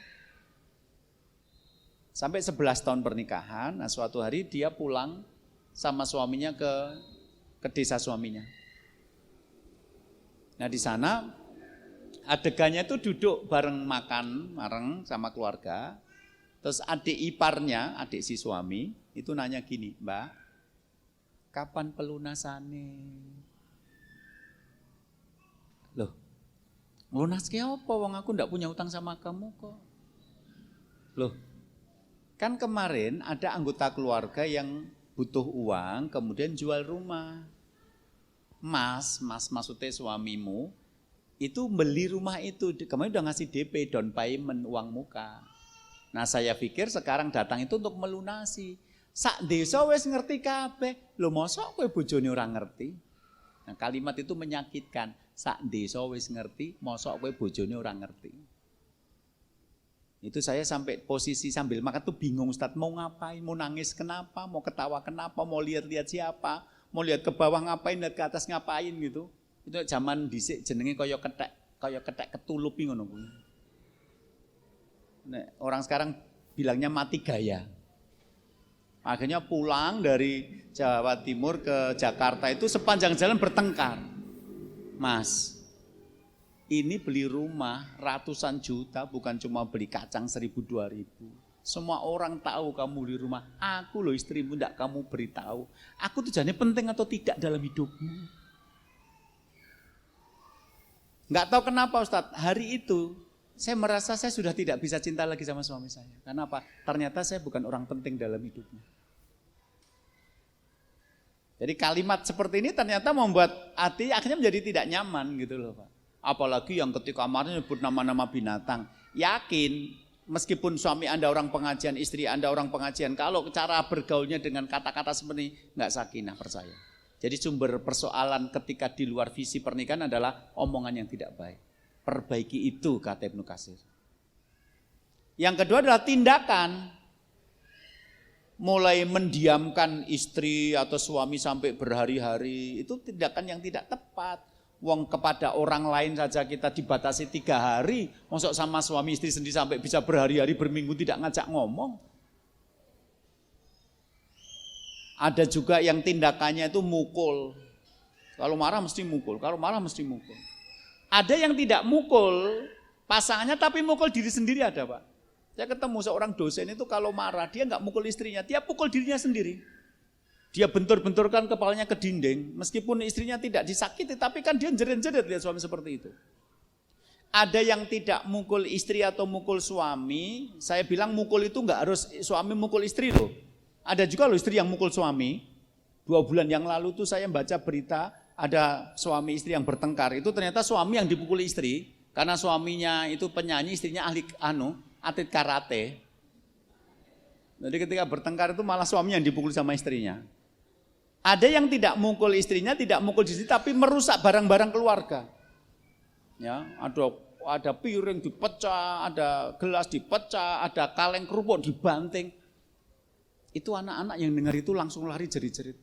Sampai 11 tahun pernikahan, nah suatu hari dia pulang sama suaminya ke desa suaminya. Nah di sana adegannya itu duduk bareng makan sama keluarga. Terus adik iparnya, adik si suami itu nanya gini, Mbak, kapan pelunasannya? Loh, lunas ke apa? Wong aku ndak punya utang sama kamu kok. Loh, kan kemarin ada anggota keluarga yang butuh uang, kemudian jual rumah. Mas maksudnya suamimu, itu beli rumah itu, kemarin udah ngasih DP, down payment, uang muka. Nah saya pikir sekarang datang itu untuk melunasi. Sak desa wis ngerti kabeh, lho mosok kowe bojone ora ngerti. Nah kalimat itu menyakitkan. Sak desa wis ngerti, mosok kowe bojone ora ngerti. Itu saya sampai posisi sambil makan tuh bingung Ustadz, mau ngapain, mau nangis kenapa, mau ketawa kenapa, mau lihat-lihat siapa, mau lihat ke bawah ngapain, lihat ke atas ngapain gitu. Itu zaman dhisik jenenge kaya kethek ketulupi ngono kuwi. Nek orang sekarang bilangnya mati gaya. Akhirnya pulang dari Jawa Timur ke Jakarta itu sepanjang jalan bertengkar. Mas, ini beli rumah ratusan juta, bukan cuma beli kacang 1.000-2.000. Semua orang tahu kamu beli rumah. Aku loh istrimu, tidak kamu beritahu. Aku tujuannya penting atau tidak dalam hidupmu. Enggak tahu kenapa Ustadz, hari itu saya merasa saya sudah tidak bisa cinta lagi sama suami saya. Karena apa? Ternyata saya bukan orang penting dalam hidupnya. Jadi kalimat seperti ini ternyata membuat hati akhirnya menjadi tidak nyaman gitu loh Pak. Apalagi yang ketika kemarin nyebut nama-nama binatang. Yakin meskipun suami Anda orang pengajian, istri Anda orang pengajian, kalau cara bergaulnya dengan kata-kata seperti ini enggak sakinah, percaya. Jadi sumber persoalan ketika di luar visi pernikahan adalah omongan yang tidak baik. Perbaiki itu, kata Ibnu Katsir. Yang kedua adalah tindakan. Mulai mendiamkan istri atau suami sampai berhari-hari, itu tindakan yang tidak tepat. Wong kepada orang lain saja kita dibatasi 3 hari, masuk sama suami istri sendiri sampai bisa berhari-hari berminggu tidak ngajak ngomong. Ada juga yang tindakannya itu mukul. Kalau marah mesti mukul, kalau marah mesti mukul. Ada yang tidak mukul pasangannya tapi mukul diri sendiri ada Pak. Saya ketemu seorang dosen itu kalau marah dia nggak mukul istrinya, dia pukul dirinya sendiri. Dia bentur-benturkan kepalanya ke dinding, meskipun istrinya tidak disakiti, tapi kan dia jerit-jerit lihat suami seperti itu. Ada yang tidak mukul istri atau mukul suami, saya bilang mukul itu nggak harus suami mukul istri loh. Ada juga loh istri yang mukul suami. 2 bulan yang lalu tuh saya baca berita, ada suami istri yang bertengkar, itu ternyata suami yang dipukul istri, karena suaminya itu penyanyi, istrinya ahli atlet karate. Jadi ketika bertengkar itu malah suami yang dipukul sama istrinya. Ada yang tidak mukul istrinya, tidak mukul istri, tapi merusak barang-barang keluarga. Ya, ada piring dipecah, ada gelas dipecah, ada kaleng kerupuk dibanting. Itu anak-anak yang dengar itu langsung lari jerit-jerit.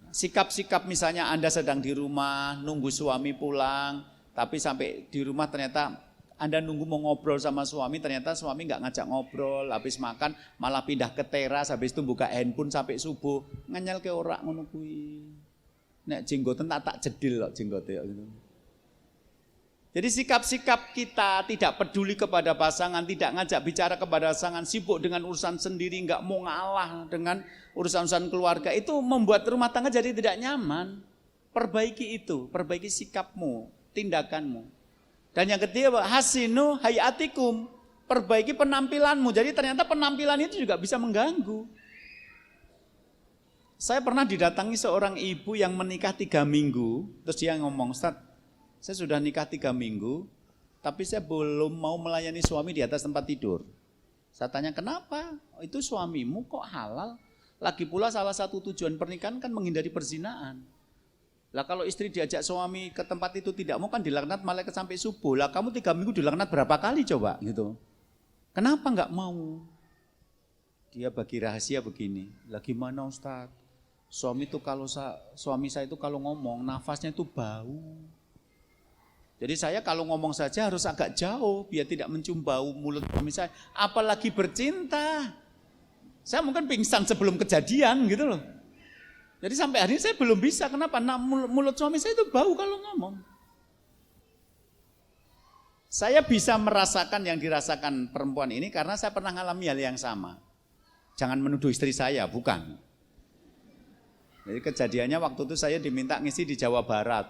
Sikap-sikap misalnya Anda sedang di rumah, nunggu suami pulang, tapi sampai di rumah ternyata Anda nunggu mau ngobrol sama suami, ternyata suami nggak ngajak ngobrol, habis makan malah pindah ke teras, habis itu buka handphone sampai subuh, nganyel ke ora ngono kuwi. Nek jenggoten tak jedil kok jenggote gitu. Jadi sikap-sikap kita tidak peduli kepada pasangan, tidak ngajak bicara kepada pasangan, sibuk dengan urusan sendiri, nggak mau ngalah dengan urusan-urusan keluarga, itu membuat rumah tangga jadi tidak nyaman. Perbaiki itu, perbaiki sikapmu, tindakanmu. Dan yang ketiga, hasinu hayatikum, perbaiki penampilanmu. Jadi ternyata penampilan itu juga bisa mengganggu. Saya pernah didatangi seorang ibu yang menikah 3 minggu, terus dia ngomong, Ustaz, saya sudah nikah 3 minggu, tapi saya belum mau melayani suami di atas tempat tidur. Saya tanya, kenapa? Itu suamimu kok halal? Lagi pula salah satu tujuan pernikahan kan menghindari perzinaan. Lah kalau istri diajak suami ke tempat itu tidak mau kan dilaknat malaikat sampai subuh. Lah kamu 3 minggu dilaknat berapa kali coba gitu. Kenapa enggak mau? Dia bagi rahasia begini. Lah gimana Ustaz? Suami saya itu kalau ngomong nafasnya itu bau. Jadi saya kalau ngomong saja harus agak jauh biar tidak mencium bau mulut suami saya. Apalagi bercinta. Saya mungkin pingsan sebelum kejadian gitu loh. Jadi sampai hari ini saya belum bisa. Kenapa? Nah, mulut suami saya itu bau kalau ngomong. Saya bisa merasakan yang dirasakan perempuan ini karena saya pernah mengalami hal yang sama. Jangan menuduh istri saya, bukan. Jadi kejadiannya waktu itu saya diminta ngisi di Jawa Barat.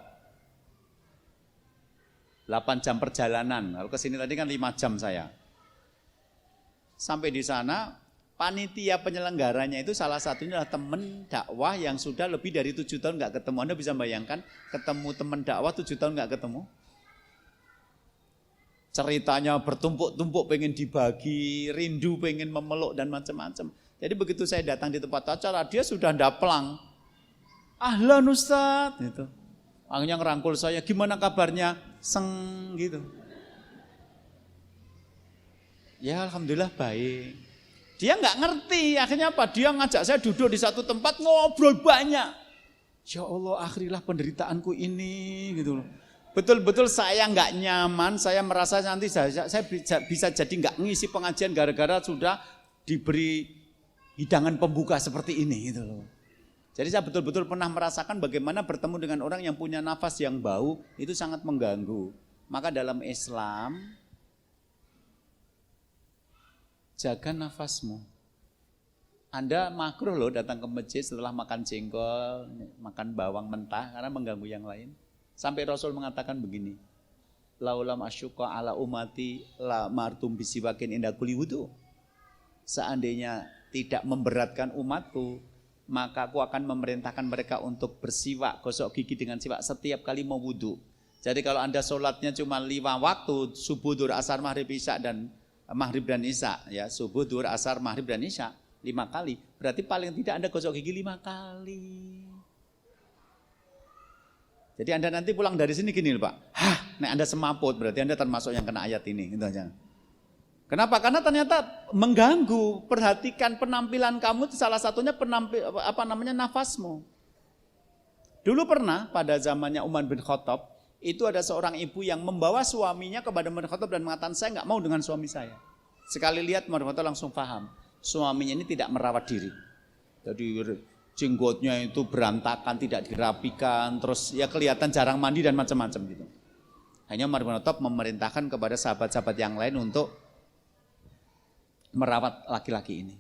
8 jam perjalanan. Kalau kesini tadi kan 5 jam saya. Sampai di sana, panitia penyelenggaranya itu salah satunya adalah teman dakwah yang sudah lebih dari 7 tahun nggak ketemu. Anda bisa bayangkan ketemu teman dakwah 7 tahun nggak ketemu? Ceritanya bertumpuk-tumpuk pengen dibagi, rindu pengen memeluk dan macam-macam. Jadi begitu saya datang di tempat acara, dia sudah ndaplang. Ahlan Ustaz, gitu. Akhirnya ngerangkul saya, gimana kabarnya? Seng gitu. Ya alhamdulillah baik. Dia nggak ngerti, akhirnya apa? Dia ngajak saya duduk di satu tempat ngobrol banyak. Ya Allah, akhirilah penderitaanku ini gitu loh. Betul-betul saya nggak nyaman, saya merasa nanti saya bisa jadi nggak ngisi pengajian gara-gara sudah diberi hidangan pembuka seperti ini gitu loh. Jadi saya betul-betul pernah merasakan bagaimana bertemu dengan orang yang punya nafas yang bau itu sangat mengganggu. Maka dalam Islam jaga nafasmu. Anda makruh loh datang ke masjid setelah makan jengkol, makan bawang mentah karena mengganggu yang lain. Sampai Rasul mengatakan begini, laulam asyuqa ala umati la martum bisiwakin inda kulli wudu. Seandainya tidak memberatkan umatku, maka aku akan memerintahkan mereka untuk bersiwak, gosok gigi dengan siwak setiap kali mau wudu. Jadi kalau Anda sholatnya cuma 5 waktu, subuh, duhur, asar, maghrib, isya dan maghrib dan isya, ya subuh, duhur, asar, maghrib dan isya 5 kali, berarti paling tidak Anda gosok gigi 5 kali. Jadi Anda nanti pulang dari sini gini Pak, nek Anda semaput berarti Anda termasuk yang kena ayat ini, gitu aja. Kenapa? Karena ternyata mengganggu. Perhatikan penampilan kamu, salah satunya nafasmu. Dulu pernah pada zamannya Umar bin Khattab, itu ada seorang ibu yang membawa suaminya kepada Umar bin Khattab dan mengatakan, saya nggak mau dengan suami saya. Sekali lihat Umar bin Khattab langsung paham, suaminya ini tidak merawat diri. Jadi jenggotnya itu berantakan, tidak dirapikan, terus ya kelihatan jarang mandi dan macam-macam gitu. Hanya Umar bin Khattab memerintahkan kepada sahabat-sahabat yang lain untuk merawat laki-laki ini.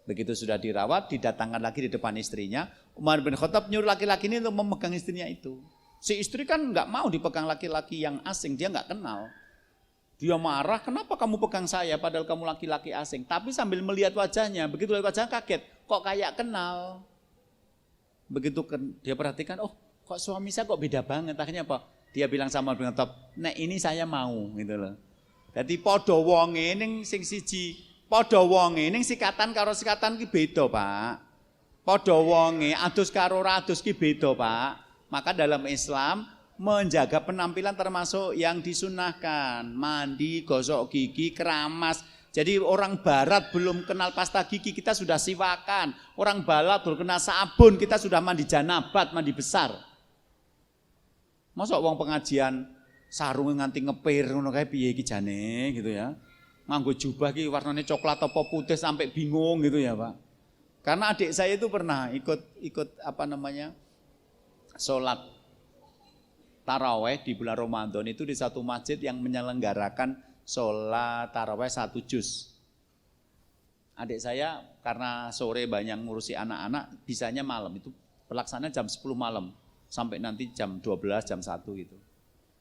Begitu sudah dirawat, didatangkan lagi di depan istrinya, Umar bin Khattab nyuruh laki-laki ini untuk memegang istrinya itu. Si istri kan nggak mau dipegang laki-laki yang asing, dia nggak kenal. Dia marah, kenapa kamu pegang saya padahal kamu laki-laki asing? Tapi sambil melihat wajahnya, begitu lihat wajahnya kaget, kok kayak kenal. Begitu dia perhatikan, oh kok suami saya kok beda banget. Akhirnya apa? Dia bilang sama Umar bin Khattab, nek ini saya mau gitu loh. Jadi podo wonge ning sing siji, podo wonge ning sikatan karo sikatan ki beda, Pak. Podo wonge adus karo adus ki beda, Pak. Maka dalam Islam menjaga penampilan termasuk yang disunahkan, mandi, gosok gigi, keramas. Jadi orang barat belum kenal pasta gigi, kita sudah siwakan. Orang barat belum kenal sabun, kita sudah mandi janabat, mandi besar. Masa wong pengajian sarung nganti ngepir ngono kae piye iki jane gitu ya. Nganggo jubah ki warnane coklat apa putih sampai bingung gitu ya, Pak. Karena adik saya itu pernah ikut sholat taraweh di bulan Ramadan itu di satu masjid yang menyelenggarakan sholat taraweh 1 juz. Adik saya karena sore banyak ngurusi anak-anak, bisanya malam itu pelaksanaan jam 10 malam sampai nanti jam 12, jam 1 gitu.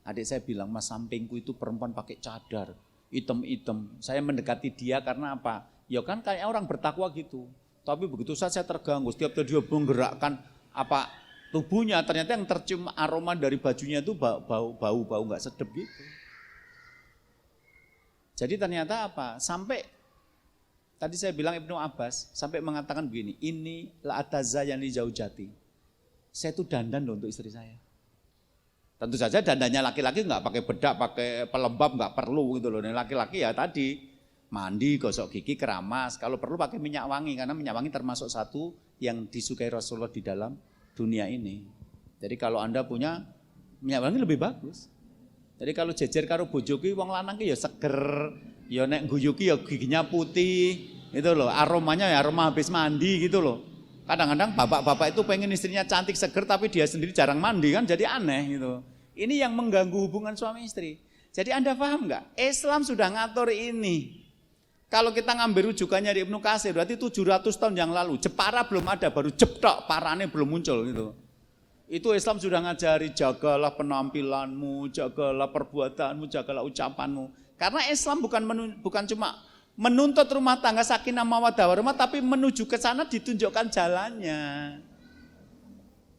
Adik saya bilang, mas sampingku itu perempuan pakai cadar, hitam-hitam. Saya mendekati dia karena apa? Ya kan kayak orang bertakwa gitu. Tapi begitu saja saya terganggu, setiap dia menggerakkan tubuhnya, ternyata yang tercium aroma dari bajunya itu bau nggak sedap gitu. Jadi ternyata apa? Sampai tadi saya bilang Ibnu Abbas sampai mengatakan begini, ini la atazayyani zaujati. Saya itu dandan loh untuk istri saya. Tentu saja dandannya laki-laki nggak pakai bedak, pakai pelembab nggak perlu gitu loh. Laki-laki ya tadi mandi, gosok gigi, keramas. Kalau perlu pakai minyak wangi karena minyak wangi termasuk satu yang disukai Rasulullah di dalam dunia ini. Jadi kalau Anda punya minyak wangi lebih bagus. Jadi kalau jejer karo bojoki wong lanang ki ya seger, ya nek guyuki ya giginya putih, itu loh. Aromanya ya aroma habis mandi gitu loh. Kadang-kadang bapak-bapak itu pengen istrinya cantik seger tapi dia sendiri jarang mandi kan jadi aneh gitu. Ini yang mengganggu hubungan suami istri. Jadi Anda paham nggak? Islam sudah ngatur ini. Kalau kita ngambil rujukannya di Ibnu Katsir berarti 700 tahun yang lalu. Jepara belum ada, baru jeptok parane belum muncul gitu. Itu Islam sudah ngajari jagalah penampilanmu, jagalah perbuatanmu, jagalah ucapanmu. Karena Islam bukan cuma menuntut rumah tangga sakinah mawaddah warahmah, tapi menuju ke sana ditunjukkan jalannya.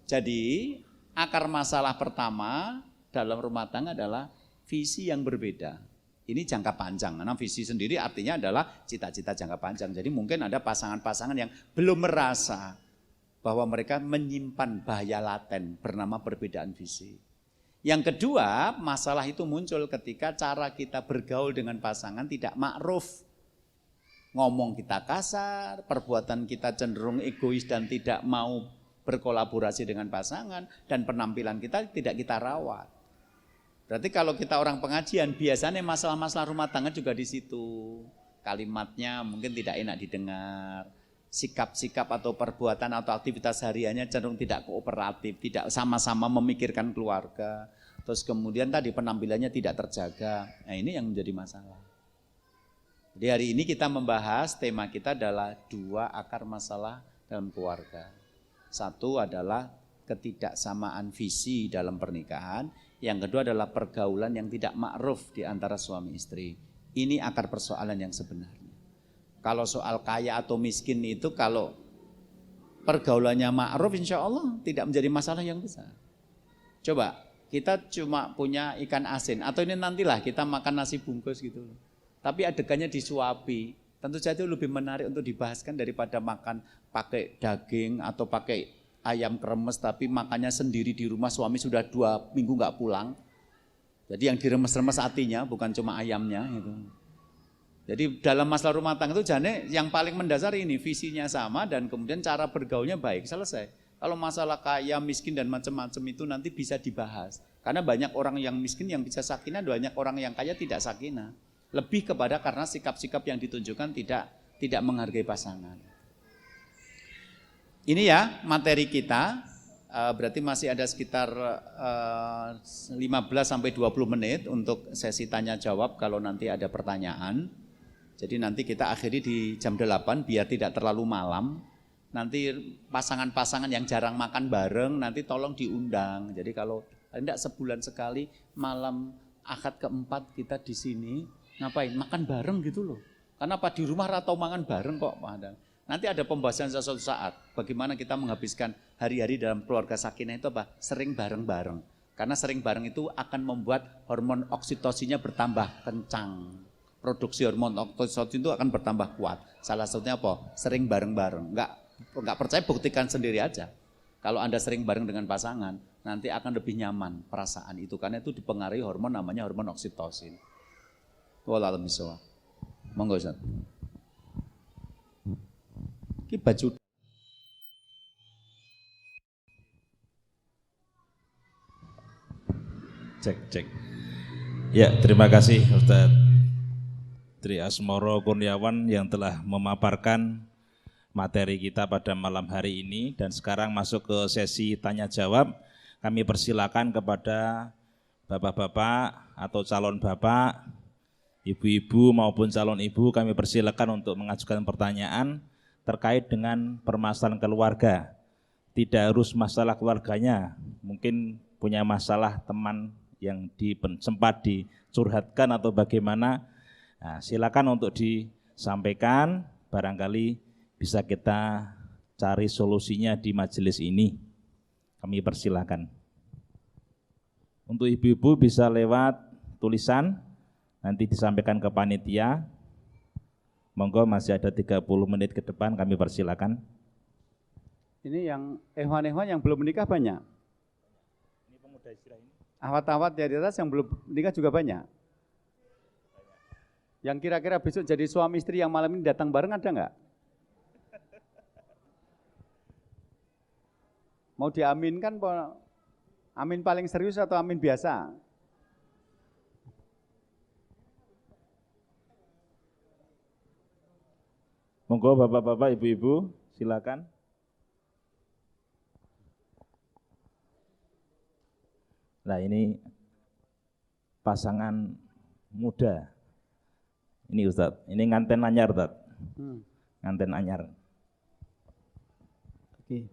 Jadi akar masalah pertama dalam rumah tangga adalah visi yang berbeda. Ini jangka panjang, karena visi sendiri artinya adalah cita-cita jangka panjang. Jadi mungkin ada pasangan-pasangan yang belum merasa bahwa mereka menyimpan bahaya laten bernama perbedaan visi. Yang kedua, masalah itu muncul ketika cara kita bergaul dengan pasangan tidak ma'ruf. Ngomong kita kasar, perbuatan kita cenderung egois dan tidak mau berkolaborasi dengan pasangan, dan penampilan kita tidak kita rawat. Berarti kalau kita orang pengajian, biasanya masalah-masalah rumah tangga juga di situ. Kalimatnya mungkin tidak enak didengar, sikap-sikap atau perbuatan atau aktivitas hariannya cenderung tidak kooperatif, tidak sama-sama memikirkan keluarga. Terus kemudian tadi penampilannya tidak terjaga. Nah, ini yang menjadi masalah. Jadi hari ini kita membahas, tema kita adalah 2 akar masalah dalam keluarga. 1 adalah ketidaksamaan visi dalam pernikahan. Yang kedua adalah pergaulan yang tidak ma'ruf di antara suami istri. Ini akar persoalan yang sebenarnya. Kalau soal kaya atau miskin itu kalau pergaulannya ma'ruf, insya Allah tidak menjadi masalah yang besar. Coba. Kita cuma punya ikan asin, atau ini nantilah kita makan nasi bungkus gitu. Tapi adegannya disuapi, tentu saja lebih menarik untuk dibahaskan daripada makan pakai daging atau pakai ayam kremes, tapi makannya sendiri di rumah, suami sudah 2 minggu nggak pulang. Jadi yang diremes-remes hatinya, bukan cuma ayamnya gitu. Jadi dalam masalah rumah tangga itu jane yang paling mendasar ini, visinya sama dan kemudian cara bergaulnya baik, selesai. Kalau masalah kaya, miskin dan macam-macam itu nanti bisa dibahas. Karena banyak orang yang miskin yang bisa sakinah, banyak orang yang kaya tidak sakinah. Lebih kepada karena sikap-sikap yang ditunjukkan tidak menghargai pasangan. Ini ya materi kita, berarti masih ada sekitar 15-20 menit untuk sesi tanya jawab kalau nanti ada pertanyaan. Jadi nanti kita akhiri di jam 8 biar tidak terlalu malam. Nanti pasangan-pasangan yang jarang makan bareng nanti tolong diundang. Jadi kalau tidak sebulan sekali malam Ahad keempat kita di sini ngapain? Makan bareng gitu loh. Karena apa di rumah atau makan bareng kok. Nanti ada pembahasan suatu saat bagaimana kita menghabiskan hari-hari dalam keluarga sakinah itu apa? Sering bareng-bareng. Karena sering bareng itu akan membuat hormon oksitosinnya bertambah kencang. Produksi hormon oksitosin itu akan bertambah kuat. Salah satunya apa? Sering bareng-bareng. Enggak percaya, buktikan sendiri aja. Kalau Anda sering bareng dengan pasangan, nanti akan lebih nyaman perasaan itu. Karena itu dipengaruhi hormon namanya hormon oksitosin. Wallahu a'lam. Monggo Ustaz. Ki baju. Cek. Ya, terima kasih Ustaz Tri Asmoro Kurniawan yang telah memaparkan materi kita pada malam hari ini. Dan sekarang masuk ke sesi tanya jawab. Kami persilakan kepada bapak-bapak atau calon bapak, ibu-ibu maupun calon ibu, kami persilakan untuk mengajukan pertanyaan terkait dengan permasalahan keluarga. Tidak harus masalah keluarganya, mungkin punya masalah teman yang sempat dicurhatkan atau bagaimana. Nah, silakan untuk disampaikan, barangkali bisa kita cari solusinya di majelis ini. Kami persilakan. Untuk ibu-ibu bisa lewat tulisan, nanti disampaikan ke panitia. Monggo, masih ada 30 menit ke depan, kami persilakan. Ini yang ehwan-ehwan yang belum menikah banyak. Ini pemuda hijrah ini. Awat-awat di atas yang belum menikah juga banyak. Yang kira-kira besok jadi suami istri yang malam ini datang bareng ada enggak? Mau diaminkan, amin paling serius atau amin biasa? Monggo bapak-bapak, ibu-ibu, silakan. Nah, ini pasangan muda. Ini Ustadz, ini nganten anyar Ustadz. Nganten anyar. Oke.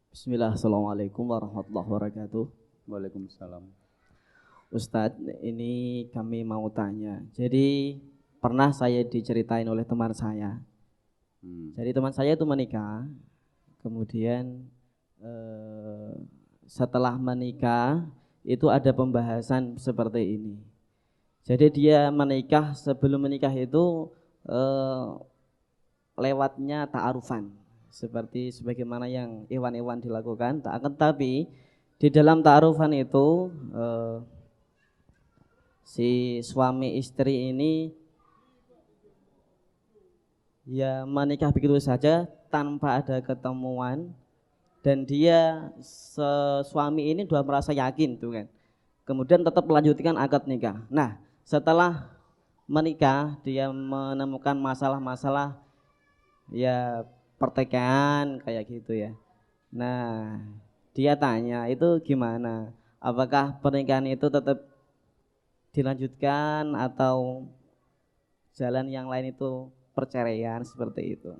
Bismillah, assalamualaikum warahmatullahi wabarakatuh. Waalaikumsalam. Ustadz, ini kami mau tanya. Jadi pernah saya diceritain oleh teman saya. Jadi teman saya itu menikah, kemudian setelah menikah itu ada pembahasan seperti ini. Jadi dia menikah, sebelum menikah itu lewatnya ta'arufan. Seperti sebagaimana yang iwan-iwan dilakukan, tapi di dalam ta'arufan itu si suami istri ini ya menikah begitu saja tanpa ada ketemuan, dan dia suami ini sudah merasa yakin tuh kan, kemudian tetap melanjutkan akad nikah. Nah setelah menikah dia menemukan masalah-masalah ya pertikaian kayak gitu ya. Nah dia tanya itu gimana, apakah pernikahan itu tetap dilanjutkan atau jalan yang lain itu perceraian seperti itu.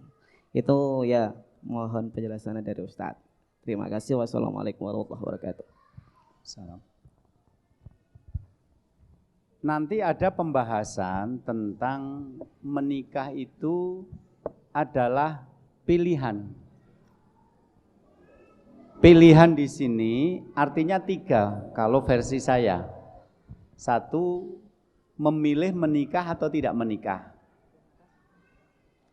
Itu ya mohon penjelasannya dari Ustadz. Terima kasih. Wassalamualaikum warahmatullahi wabarakatuh. Salam. Nanti ada pembahasan tentang menikah itu adalah pilihan. Pilihan di sini artinya 3 kalau versi saya. 1, memilih menikah atau tidak menikah.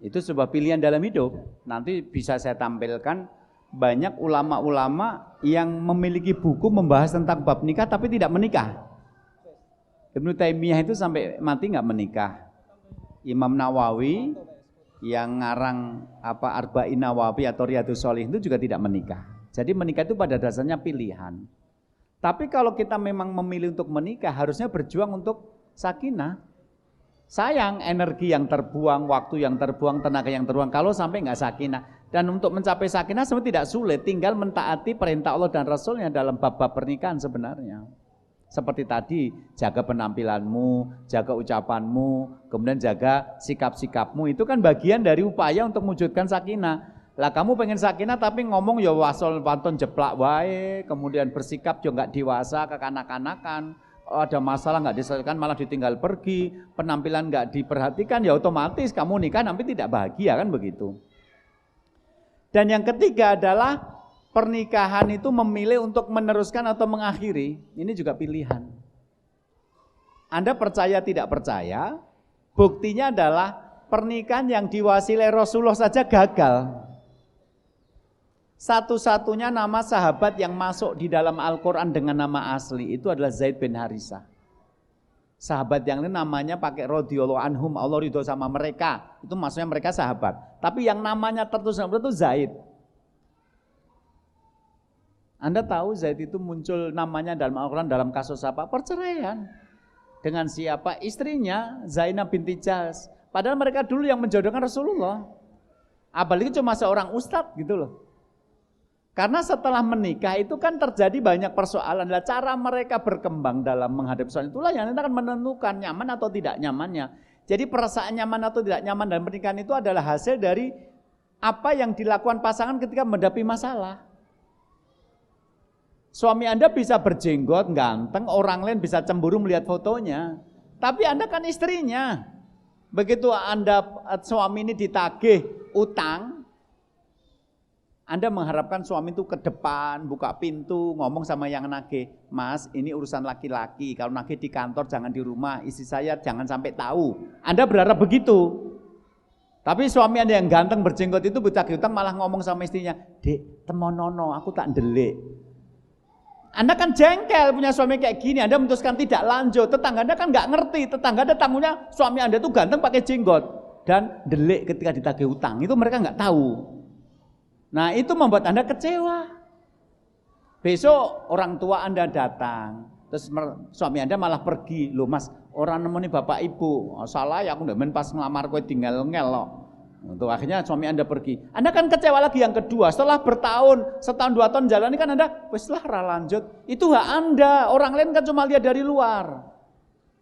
Itu sebuah pilihan dalam hidup. Nanti bisa saya tampilkan banyak ulama-ulama yang memiliki buku membahas tentang bab nikah tapi tidak menikah. Ibnu Taimiyah itu sampai mati nggak menikah. Imam Nawawi yang ngarang Arba'in Nawawi atau Riyadhus Shalihin itu juga tidak menikah. Jadi menikah itu pada dasarnya pilihan. Tapi kalau kita memang memilih untuk menikah, harusnya berjuang untuk sakinah. Sayang energi yang terbuang, waktu yang terbuang, tenaga yang terbuang kalau sampai nggak sakinah. Dan untuk mencapai sakinah sebenarnya tidak sulit, tinggal mentaati perintah Allah dan Rasulnya dalam bab-bab pernikahan sebenarnya. Seperti tadi, jaga penampilanmu, jaga ucapanmu, kemudian jaga sikap-sikapmu. Itu kan bagian dari upaya untuk mewujudkan sakinah. Lah kamu pengen sakinah tapi ngomong ya wasol pantun jeplak wae, kemudian bersikap juga nggak dewasa, kekanak-kanakan, ada masalah nggak diselesaikan malah ditinggal pergi, penampilan nggak diperhatikan, ya otomatis kamu nikah nanti tidak bahagia kan begitu. Dan yang ketiga adalah pernikahan itu memilih untuk meneruskan atau mengakhiri, ini juga pilihan. Anda percaya tidak percaya, buktinya adalah pernikahan yang diwasilai Rasulullah saja gagal. Satu-satunya nama sahabat yang masuk di dalam Al-Quran dengan nama asli itu adalah Zaid bin Harisah. Sahabat yang lain namanya pakai radhiyallahu anhum, Allah ridho sama mereka. Itu maksudnya mereka sahabat. Tapi yang namanya tertulis itu Zaid. Anda tahu Zaid itu muncul namanya dalam Al-Quran dalam kasus apa? Perceraian. Dengan siapa? Istrinya Zainab binti Jahsh. Padahal mereka dulu yang menjodohkan Rasulullah. Apalagi cuma seorang ustadz gitu loh. Karena setelah menikah itu kan terjadi banyak persoalan. Cara mereka berkembang dalam menghadapi persoalan itulah yang akan menentukan nyaman atau tidak nyamannya. Jadi perasaan nyaman atau tidak nyaman dalam pernikahan itu adalah hasil dari apa yang dilakukan pasangan ketika menghadapi masalah. Suami Anda bisa berjenggot, ganteng, orang lain bisa cemburu melihat fotonya. Tapi Anda kan istrinya. Begitu Anda suami ini ditagih utang, Anda mengharapkan suami itu ke depan, buka pintu, ngomong sama yang nagih, Mas ini urusan laki-laki, kalau nagih di kantor jangan di rumah, istri saya jangan sampai tahu. Anda berharap begitu. Tapi suami Anda yang ganteng berjenggot itu ditagih utang malah ngomong sama istrinya, Dek, temonono, aku tak ndelik. Anda kan jengkel punya suami kayak gini, Anda memutuskan tidak lanjut. Tetangga Anda kan nggak ngerti, tetangga Anda tamunya suami Anda itu ganteng pakai jenggot dan ndelik ketika ditagih utang, itu mereka nggak tahu. Nah itu membuat Anda kecewa. Besok orang tua Anda datang, terus suami Anda malah pergi. Loh Mas, orang nemoni bapak ibu, salah ya aku ndak pas ngelamar kowe tinggal ngelok. Untuk akhirnya suami Anda pergi. Anda kan kecewa lagi yang kedua. Setelah bertahun, setahun 2 tahun jalani kan Anda, wes lah lanjut. Itu hak Anda. Orang lain kan cuma lihat dari luar.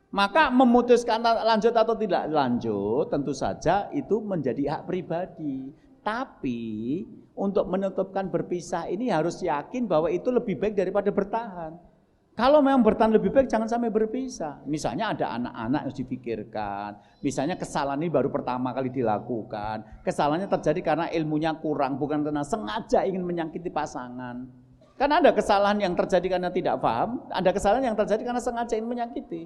Maka memutuskan lanjut atau tidak lanjut, tentu saja itu menjadi hak pribadi. Tapi untuk menentukan berpisah ini harus yakin bahwa itu lebih baik daripada bertahan. Kalau memang bertahan lebih baik jangan sampai berpisah. Misalnya ada anak-anak yang harus dipikirkan. Misalnya kesalahan ini baru pertama kali dilakukan. Kesalahannya terjadi karena ilmunya kurang, bukan karena sengaja ingin menyakiti pasangan. Kan ada kesalahan yang terjadi karena tidak paham, ada kesalahan yang terjadi karena sengaja ingin menyakiti.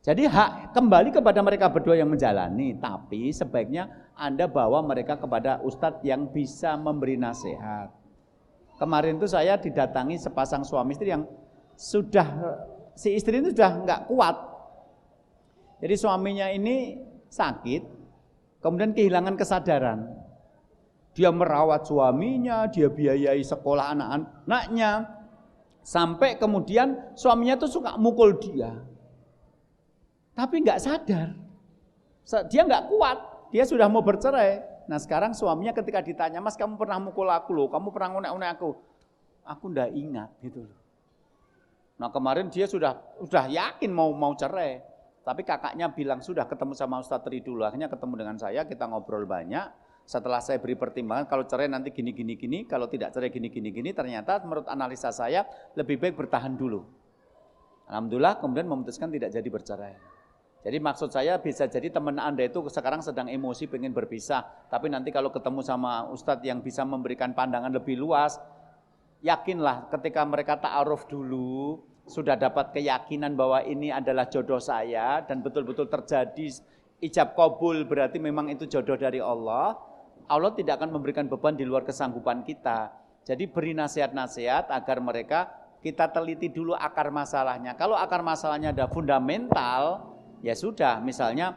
Jadi hak kembali kepada mereka berdua yang menjalani, tapi sebaiknya Anda bawa mereka kepada ustadz yang bisa memberi nasihat. Kemarin itu saya didatangi sepasang suami istri yang sudah, si istri itu sudah nggak kuat. Jadi suaminya ini sakit, kemudian kehilangan kesadaran. Dia merawat suaminya, dia biayai sekolah anak-anaknya, sampai kemudian suaminya tuh suka mukul dia. Tapi nggak sadar, dia nggak kuat, dia sudah mau bercerai. Nah sekarang suaminya ketika ditanya, Mas kamu pernah mukul aku loh, kamu pernah ngonek-ngonek aku nggak ingat gitu loh. Nah kemarin dia sudah yakin mau cerai, tapi kakaknya bilang sudah ketemu sama Ustadz Tri dulu, akhirnya ketemu dengan saya, kita ngobrol banyak. Setelah saya beri pertimbangan, kalau cerai nanti gini, kalau tidak cerai gini, ternyata menurut analisa saya lebih baik bertahan dulu. Alhamdulillah kemudian memutuskan tidak jadi bercerai. Jadi maksud saya bisa jadi teman Anda itu sekarang sedang emosi pengen berpisah, tapi nanti kalau ketemu sama Ustadz yang bisa memberikan pandangan lebih luas, yakinlah ketika mereka ta'aruf dulu, sudah dapat keyakinan bahwa ini adalah jodoh saya dan betul-betul terjadi ijab kabul, berarti memang itu jodoh dari Allah. Allah tidak akan memberikan beban di luar kesanggupan kita. Jadi beri nasihat-nasihat agar mereka, kita teliti dulu akar masalahnya. Kalau akar masalahnya ada fundamental, ya sudah, misalnya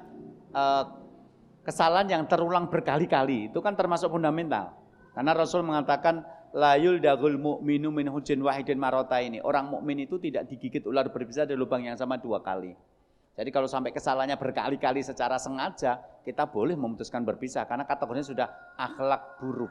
kesalahan yang terulang berkali-kali, itu kan termasuk fundamental. Karena Rasul mengatakan, la yuldagul mu'minu min hujin wahidin marataini. Orang mukmin itu tidak digigit ular berbisa dari lubang yang sama 2 kali. Jadi kalau sampai kesalahannya berkali-kali secara sengaja, kita boleh memutuskan berpisah karena kategorinya sudah akhlak buruk.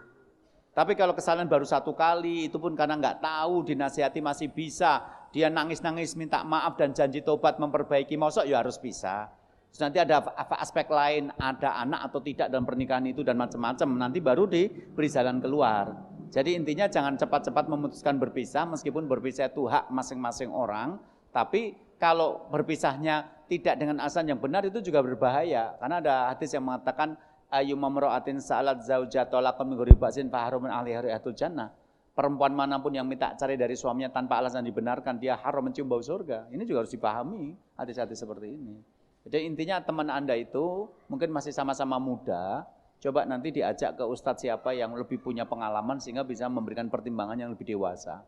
Tapi kalau kesalahan baru 1 kali, itu pun karena nggak tahu, dinasihati masih bisa, dia nangis-nangis minta maaf dan janji tobat memperbaiki, masa ya harus pisah. Terus nanti ada aspek lain, ada anak atau tidak dalam pernikahan itu dan macam-macam, nanti baru diberi jalan keluar. Jadi intinya jangan cepat-cepat memutuskan berpisah, meskipun berpisah itu hak masing-masing orang, tapi kalau berpisahnya tidak dengan alasan yang benar itu juga berbahaya. Karena ada hadis yang mengatakan ayyuma mar'atin sa'alat zaujata laqam min ghairi ba'sin fa harum min ahliha ri'atul jannah. Perempuan manapun yang minta cerai dari suaminya tanpa alasan dibenarkan, dia haram mencium bau surga. Ini juga harus dipahami hadis-hadis seperti ini. Jadi intinya teman Anda itu mungkin masih sama-sama muda, coba nanti diajak ke ustadz siapa yang lebih punya pengalaman sehingga bisa memberikan pertimbangan yang lebih dewasa.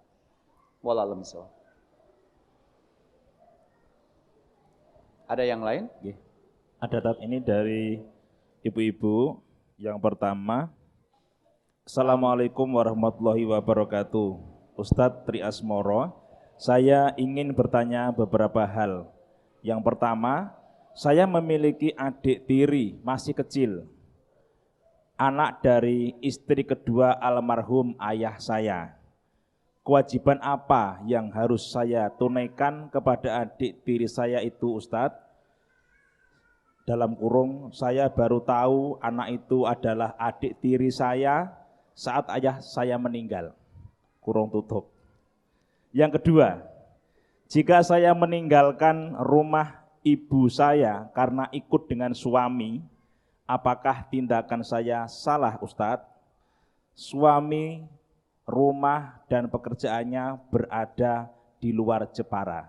Wallahu a'lam. Ada yang lain? Ada tab ini dari ibu-ibu. Yang pertama, Assalamualaikum warahmatullahi wabarakatuh. Ustadz Tri Asmoro, saya ingin bertanya beberapa hal. Yang pertama, saya memiliki adik tiri masih kecil, anak dari istri kedua almarhum ayah saya. Kewajiban apa yang harus saya tunaikan kepada adik tiri saya itu Ustadz? Dalam kurung, saya baru tahu anak itu adalah adik tiri saya saat ayah saya meninggal. Kurung tutup. Yang kedua, jika saya meninggalkan rumah ibu saya karena ikut dengan suami, apakah tindakan saya salah Ustadz? Suami, rumah dan pekerjaannya berada di luar Jepara.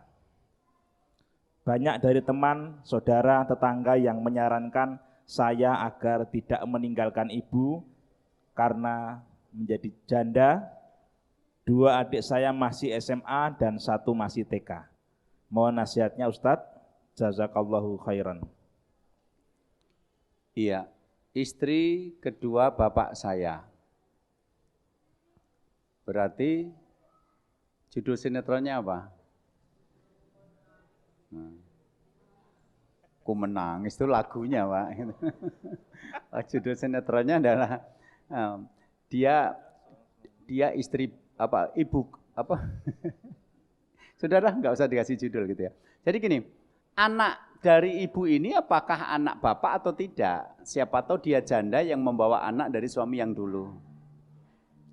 Banyak dari teman, saudara, tetangga yang menyarankan saya agar tidak meninggalkan ibu karena menjadi janda. 2 adik saya masih SMA dan 1 masih TK. Mohon nasihatnya Ustadz. Jazakallahu khairan. Iya, istri kedua bapak saya. Berarti judul sinetronnya apa? Ku menangis itu lagunya, Pak. Judul sinetronnya adalah dia istri apa ibu apa? Saudara nggak usah dikasih judul gitu ya. Jadi gini, anak dari ibu ini apakah anak bapak atau tidak? Siapa tahu dia janda yang membawa anak dari suami yang dulu.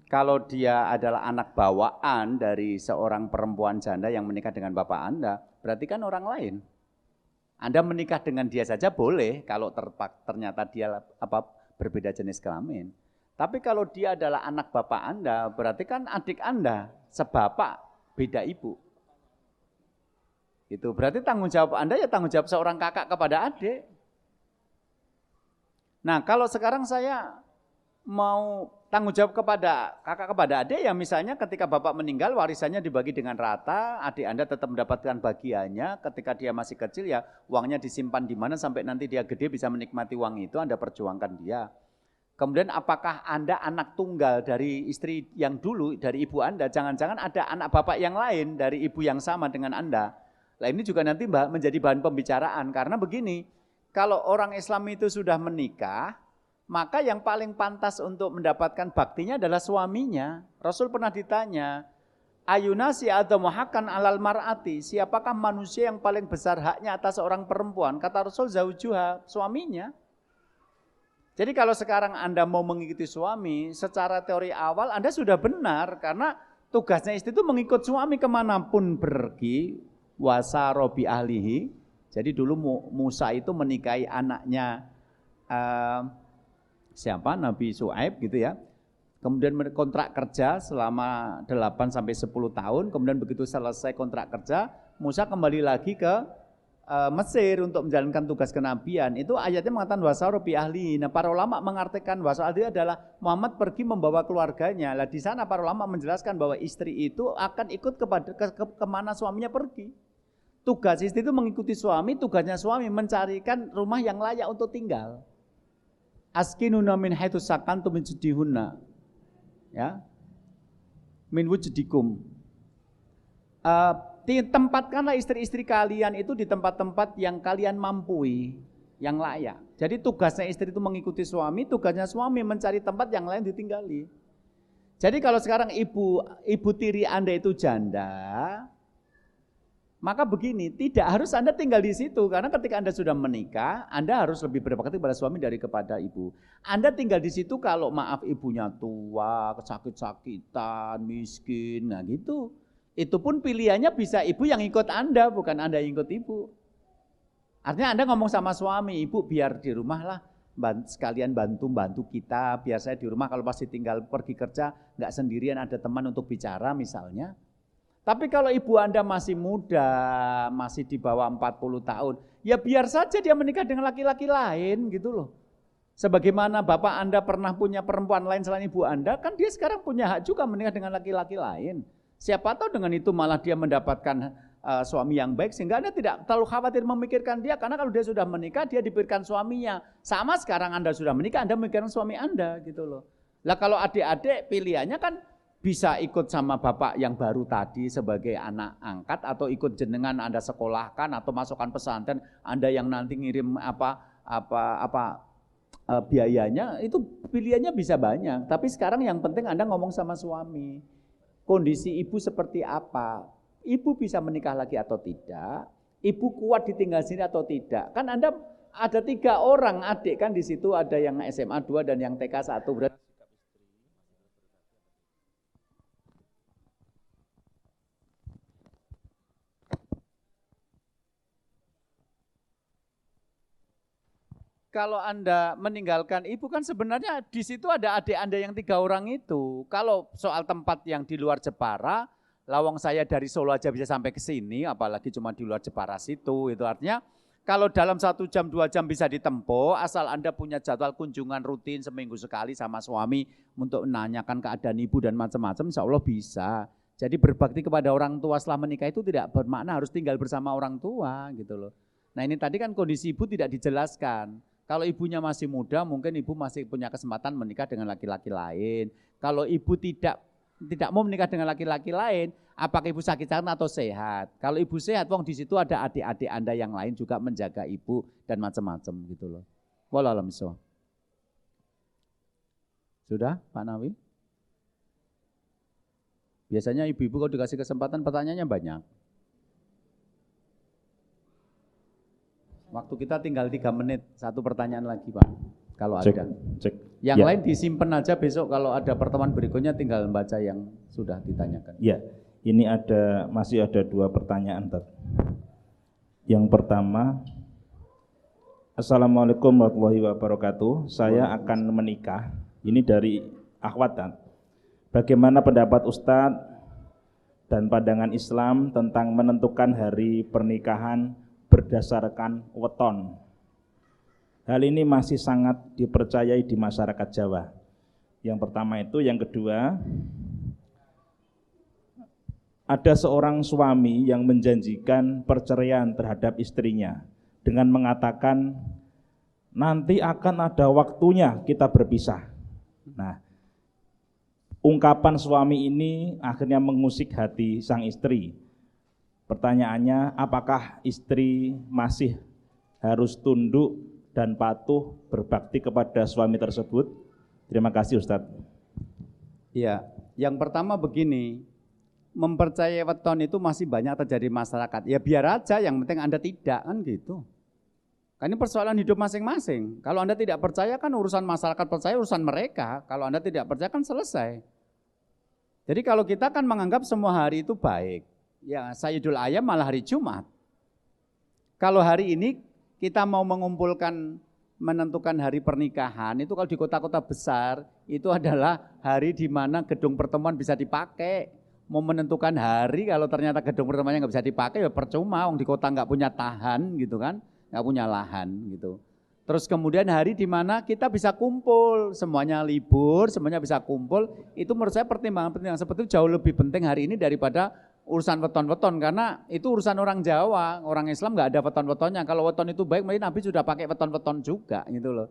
Kalau dia adalah anak bawaan dari seorang perempuan janda yang menikah dengan bapak Anda, berarti kan orang lain. Anda menikah dengan dia saja boleh kalau ternyata dia berbeda jenis kelamin. Tapi kalau dia adalah anak bapak Anda, berarti kan adik Anda sebapak beda ibu. Itu berarti tanggung jawab Anda ya tanggung jawab seorang kakak kepada adik. Nah, kalau sekarang saya mau tanggung jawab kepada kakak kepada adik, ya misalnya ketika bapak meninggal warisannya dibagi dengan rata, adik Anda tetap mendapatkan bagiannya, ketika dia masih kecil ya uangnya disimpan di mana sampai nanti dia gede bisa menikmati uang itu, Anda perjuangkan dia. Kemudian apakah Anda anak tunggal dari istri yang dulu, dari ibu Anda, jangan-jangan ada anak bapak yang lain dari ibu yang sama dengan Anda. Nah ini juga nanti menjadi bahan pembicaraan, karena begini, kalau orang Islam itu sudah menikah, maka yang paling pantas untuk mendapatkan baktinya adalah suaminya. Rasul pernah ditanya, ayunasi adamu haqqan alal mar'ati, siapakah manusia yang paling besar haknya atas seorang perempuan? Kata Rasul, zaujuha, suaminya. Jadi kalau sekarang Anda mau mengikuti suami, secara teori awal Anda sudah benar, karena tugasnya istri itu mengikut suami kemanapun pergi, wasarobi ahlihi. Jadi dulu Musa itu menikahi anaknya siapa? Nabi Syuaib gitu ya. Kemudian kontrak kerja selama 8-10 tahun, kemudian begitu selesai kontrak kerja, Musa kembali lagi ke Mesir untuk menjalankan tugas kenabian. Itu ayatnya mengatakan wasaru bi ahli. Nah, para ulama mengartikan wasaru ahli adalah Muhammad pergi membawa keluarganya. Lah di sana para ulama menjelaskan bahwa istri itu akan ikut kemana suaminya pergi. Tugas istri itu mengikuti suami, tugasnya suami mencarikan rumah yang layak untuk tinggal. Askinuna min haitsu sakantum min judihunna. Ya. Min wujudikum. Tempatkanlah istri-istri kalian itu di tempat-tempat yang kalian mampui, yang layak. Jadi tugasnya istri itu mengikuti suami, tugasnya suami mencari tempat yang lain ditinggali. Jadi kalau sekarang ibu tiri Anda itu janda, maka begini, tidak harus Anda tinggal di situ, karena ketika Anda sudah menikah, Anda harus lebih berbakti kepada suami dari kepada ibu. Anda tinggal di situ kalau maaf ibunya tua, sakit-sakitan, miskin, nah gitu. Itu pun pilihannya bisa ibu yang ikut Anda, bukan Anda yang ikut ibu. Artinya Anda ngomong sama suami, ibu biar di rumah lah, sekalian bantu kita, biar saya di rumah kalau pasti tinggal pergi kerja, nggak sendirian, ada teman untuk bicara misalnya. Tapi kalau ibu Anda masih muda, masih di bawah 40 tahun, ya biar saja dia menikah dengan laki-laki lain gitu loh. Sebagaimana bapak Anda pernah punya perempuan lain selain ibu Anda, kan dia sekarang punya hak juga menikah dengan laki-laki lain. Siapa tahu dengan itu malah dia mendapatkan suami yang baik, sehingga Anda tidak terlalu khawatir memikirkan dia, karena kalau dia sudah menikah, dia diberikan suaminya. Sama sekarang Anda sudah menikah, Anda memikirkan suami Anda gitu loh. Lah kalau adik-adik pilihannya kan bisa ikut sama bapak yang baru tadi sebagai anak angkat, atau ikut jenengan Anda sekolahkan atau masukkan pesantren, Anda yang nanti ngirim biayanya, itu pilihannya bisa banyak. Tapi sekarang yang penting Anda ngomong sama suami. Kondisi ibu seperti apa? Ibu bisa menikah lagi atau tidak? Ibu kuat ditinggal sini atau tidak? Kan Anda ada 3 orang adik kan di situ, ada yang SMA 2 dan yang TK 1. Berarti kalau Anda meninggalkan ibu kan sebenarnya di situ ada adik Anda yang 3 orang itu. Kalau soal tempat yang di luar Jepara, lawang saya dari Solo aja bisa sampai ke sini, apalagi cuma di luar Jepara situ. Itu artinya kalau dalam 1 jam 2 jam bisa ditempuh, asal Anda punya jadwal kunjungan rutin seminggu sekali sama suami untuk menanyakan keadaan ibu dan macam-macam, insya Allah bisa. Jadi berbakti kepada orang tua setelah menikah itu tidak bermakna harus tinggal bersama orang tua gitu loh. Nah ini tadi kan kondisi ibu tidak dijelaskan. Kalau ibunya masih muda, mungkin ibu masih punya kesempatan menikah dengan laki-laki lain. Kalau ibu tidak mau menikah dengan laki-laki lain, apakah ibu sakit-sakitan atau sehat? Kalau ibu sehat, wong di situ ada adik-adik Anda yang lain juga menjaga ibu dan macam-macam gitu loh. Wallahu a'lam bishawab. Sudah, Pak Nawi? Biasanya ibu-ibu kalau dikasih kesempatan pertanyaannya banyak. Waktu kita tinggal 3 menit, 1 pertanyaan lagi Pak, kalau ada. Yang lain disimpan aja, besok kalau ada pertemuan berikutnya tinggal baca yang sudah ditanyakan. Ya, ini masih ada 2 pertanyaan. Yang pertama, Assalamualaikum warahmatullahi wabarakatuh. Saya akan menikah, ini dari akhwat. Bagaimana pendapat Ustadz dan pandangan Islam tentang menentukan hari pernikahan berdasarkan weton? Hal ini masih sangat dipercayai di masyarakat Jawa. Yang pertama itu, yang kedua, ada seorang suami yang menjanjikan perceraian terhadap istrinya dengan mengatakan nanti akan ada waktunya kita berpisah. Nah, ungkapan suami ini akhirnya mengusik hati sang istri. Pertanyaannya, apakah istri masih harus tunduk dan patuh berbakti kepada suami tersebut? Terima kasih Ustadz. Ya, yang pertama begini, mempercayai weton itu masih banyak terjadi masyarakat. Ya biar aja, yang penting Anda tidak, kan gitu. Kan ini persoalan hidup masing-masing. Kalau Anda tidak percaya kan urusan masyarakat percaya, urusan mereka. Kalau Anda tidak percaya kan selesai. Jadi kalau kita kan menganggap semua hari itu baik. Ya Sayyidul Ayam malah hari Jumat. Kalau hari ini kita mau menentukan hari pernikahan, itu kalau di kota-kota besar, itu adalah hari di mana gedung pertemuan bisa dipakai. Mau menentukan hari, kalau ternyata gedung pertemuannya nggak bisa dipakai, ya percuma, di kota nggak punya tahan gitu kan, nggak punya lahan gitu. Terus kemudian hari di mana kita bisa kumpul, semuanya libur, semuanya bisa kumpul, itu menurut saya pertimbangan-pertimbangan seperti itu jauh lebih penting hari ini daripada urusan weton-weton, karena itu urusan orang Jawa, orang Islam nggak ada weton-wetonnya. Kalau weton itu baik, mungkin Nabi sudah pakai weton-weton juga gitu loh.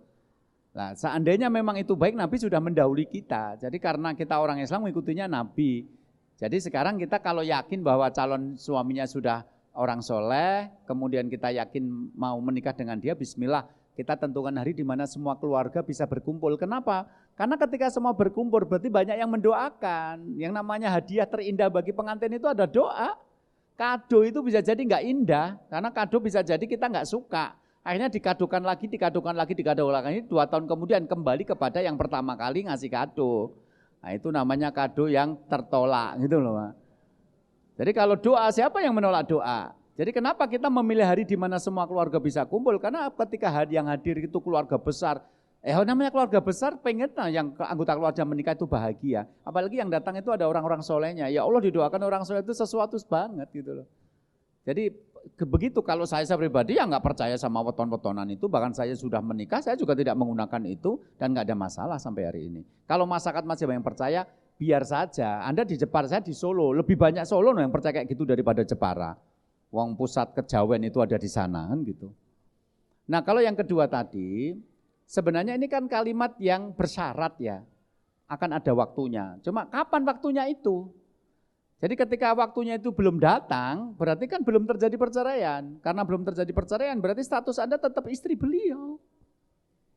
Nah, seandainya memang itu baik, Nabi sudah mendahului kita. Jadi karena kita orang Islam mengikutinya Nabi. Jadi sekarang kita kalau yakin bahwa calon suaminya sudah orang soleh, kemudian kita yakin mau menikah dengan dia, bismillah, kita tentukan hari di mana semua keluarga bisa berkumpul. Kenapa? Karena ketika semua berkumpul berarti banyak yang mendoakan. Yang namanya hadiah terindah bagi pengantin itu ada doa. Kado itu bisa jadi nggak indah, karena kado bisa jadi kita nggak suka. Akhirnya dikadukan lagi. 2 tahun kemudian kembali kepada yang pertama kali ngasih kado. Nah itu namanya kado yang tertolak gitu loh. Jadi kalau doa, siapa yang menolak doa? Jadi kenapa kita memilih hari di mana semua keluarga bisa kumpul? Karena ketika yang hadir itu keluarga besar, namanya keluarga besar pengen yang anggota keluarga menikah itu bahagia. Apalagi yang datang itu ada orang-orang solehnya. Ya Allah, didoakan orang soleh itu sesuatu banget gitu loh. Jadi begitu kalau saya pribadi ya nggak percaya sama weton-wetonan itu, bahkan saya sudah menikah, saya juga tidak menggunakan itu dan nggak ada masalah sampai hari ini. Kalau masyarakat masih banyak percaya, biar saja. Anda di Jepara, saya di Solo, lebih banyak Solo yang percaya kayak gitu daripada Jepara. Wong pusat kejawen itu ada di sana kan gitu. Nah kalau yang kedua tadi, sebenarnya ini kan kalimat yang bersyarat ya, akan ada waktunya. Cuma kapan waktunya itu? Jadi ketika waktunya itu belum datang, berarti kan belum terjadi perceraian. Karena belum terjadi perceraian, berarti status Anda tetap istri beliau.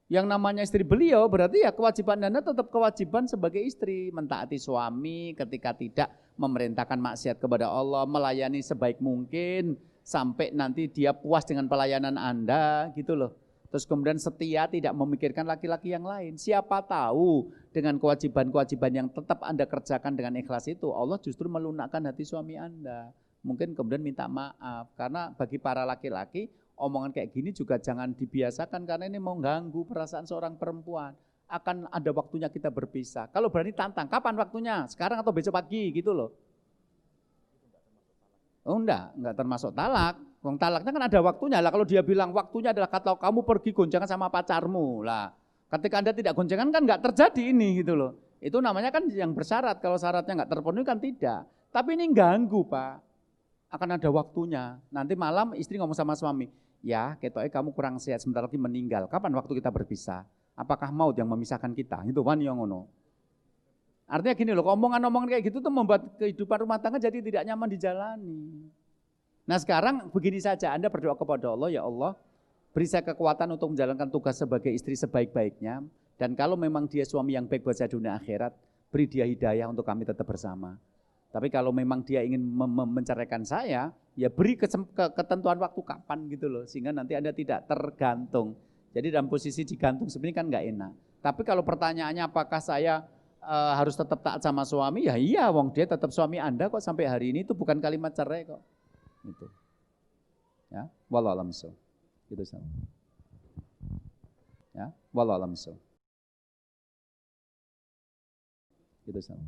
Yang namanya istri beliau berarti ya kewajiban Anda tetap kewajiban sebagai istri, mentaati suami ketika tidak memerintahkan maksiat kepada Allah, melayani sebaik mungkin sampai nanti dia puas dengan pelayanan Anda gitu loh. Terus kemudian setia, tidak memikirkan laki-laki yang lain. Siapa tahu dengan kewajiban-kewajiban yang tetap Anda kerjakan dengan ikhlas itu, Allah justru melunakkan hati suami Anda. Mungkin kemudian minta maaf, karena bagi para laki-laki omongan kayak gini juga jangan dibiasakan karena ini mau ganggu perasaan seorang perempuan. Akan ada waktunya kita berpisah. Kalau berani tantang, kapan waktunya? Sekarang atau besok pagi gitu loh. Oh enggak termasuk talak. Wong talaknya kan ada waktunya lah. Kalau dia bilang waktunya adalah kata kamu pergi gonjangan sama pacarmu lah. Ketika Anda tidak gonjangan kan enggak terjadi ini gitu loh. Itu namanya kan yang bersyarat. Kalau syaratnya enggak terpenuhi kan tidak. Tapi ini ganggu Pak. Akan ada waktunya. Nanti malam istri ngomong sama suami. Ya, ketoknya kamu kurang sehat, sebentar lagi meninggal. Kapan waktu kita berpisah? Apakah maut yang memisahkan kita? Itu kan yang ngono. Artinya gini loh, omongan-omongan kayak gitu tuh membuat kehidupan rumah tangga jadi tidak nyaman dijalani. Nah sekarang begini saja, Anda berdoa kepada Allah, ya Allah, beri saya kekuatan untuk menjalankan tugas sebagai istri sebaik-baiknya. Dan kalau memang dia suami yang baik buat saya dunia akhirat, beri dia hidayah untuk kami tetap bersama. Tapi kalau memang dia ingin menceraikan saya, ya beri ketentuan waktu kapan gitu loh, sehingga nanti Anda tidak tergantung. Jadi dalam posisi digantung sebenarnya kan nggak enak. Tapi kalau pertanyaannya apakah saya harus tetap taat sama suami, ya iya, wong dia tetap suami Anda kok sampai hari ini, itu bukan kalimat cerai kok. Itu. Ya, wallahu a'lam bishawab. Gitu sama. Ya, wallahu a'lam bishawab. Gitu sama.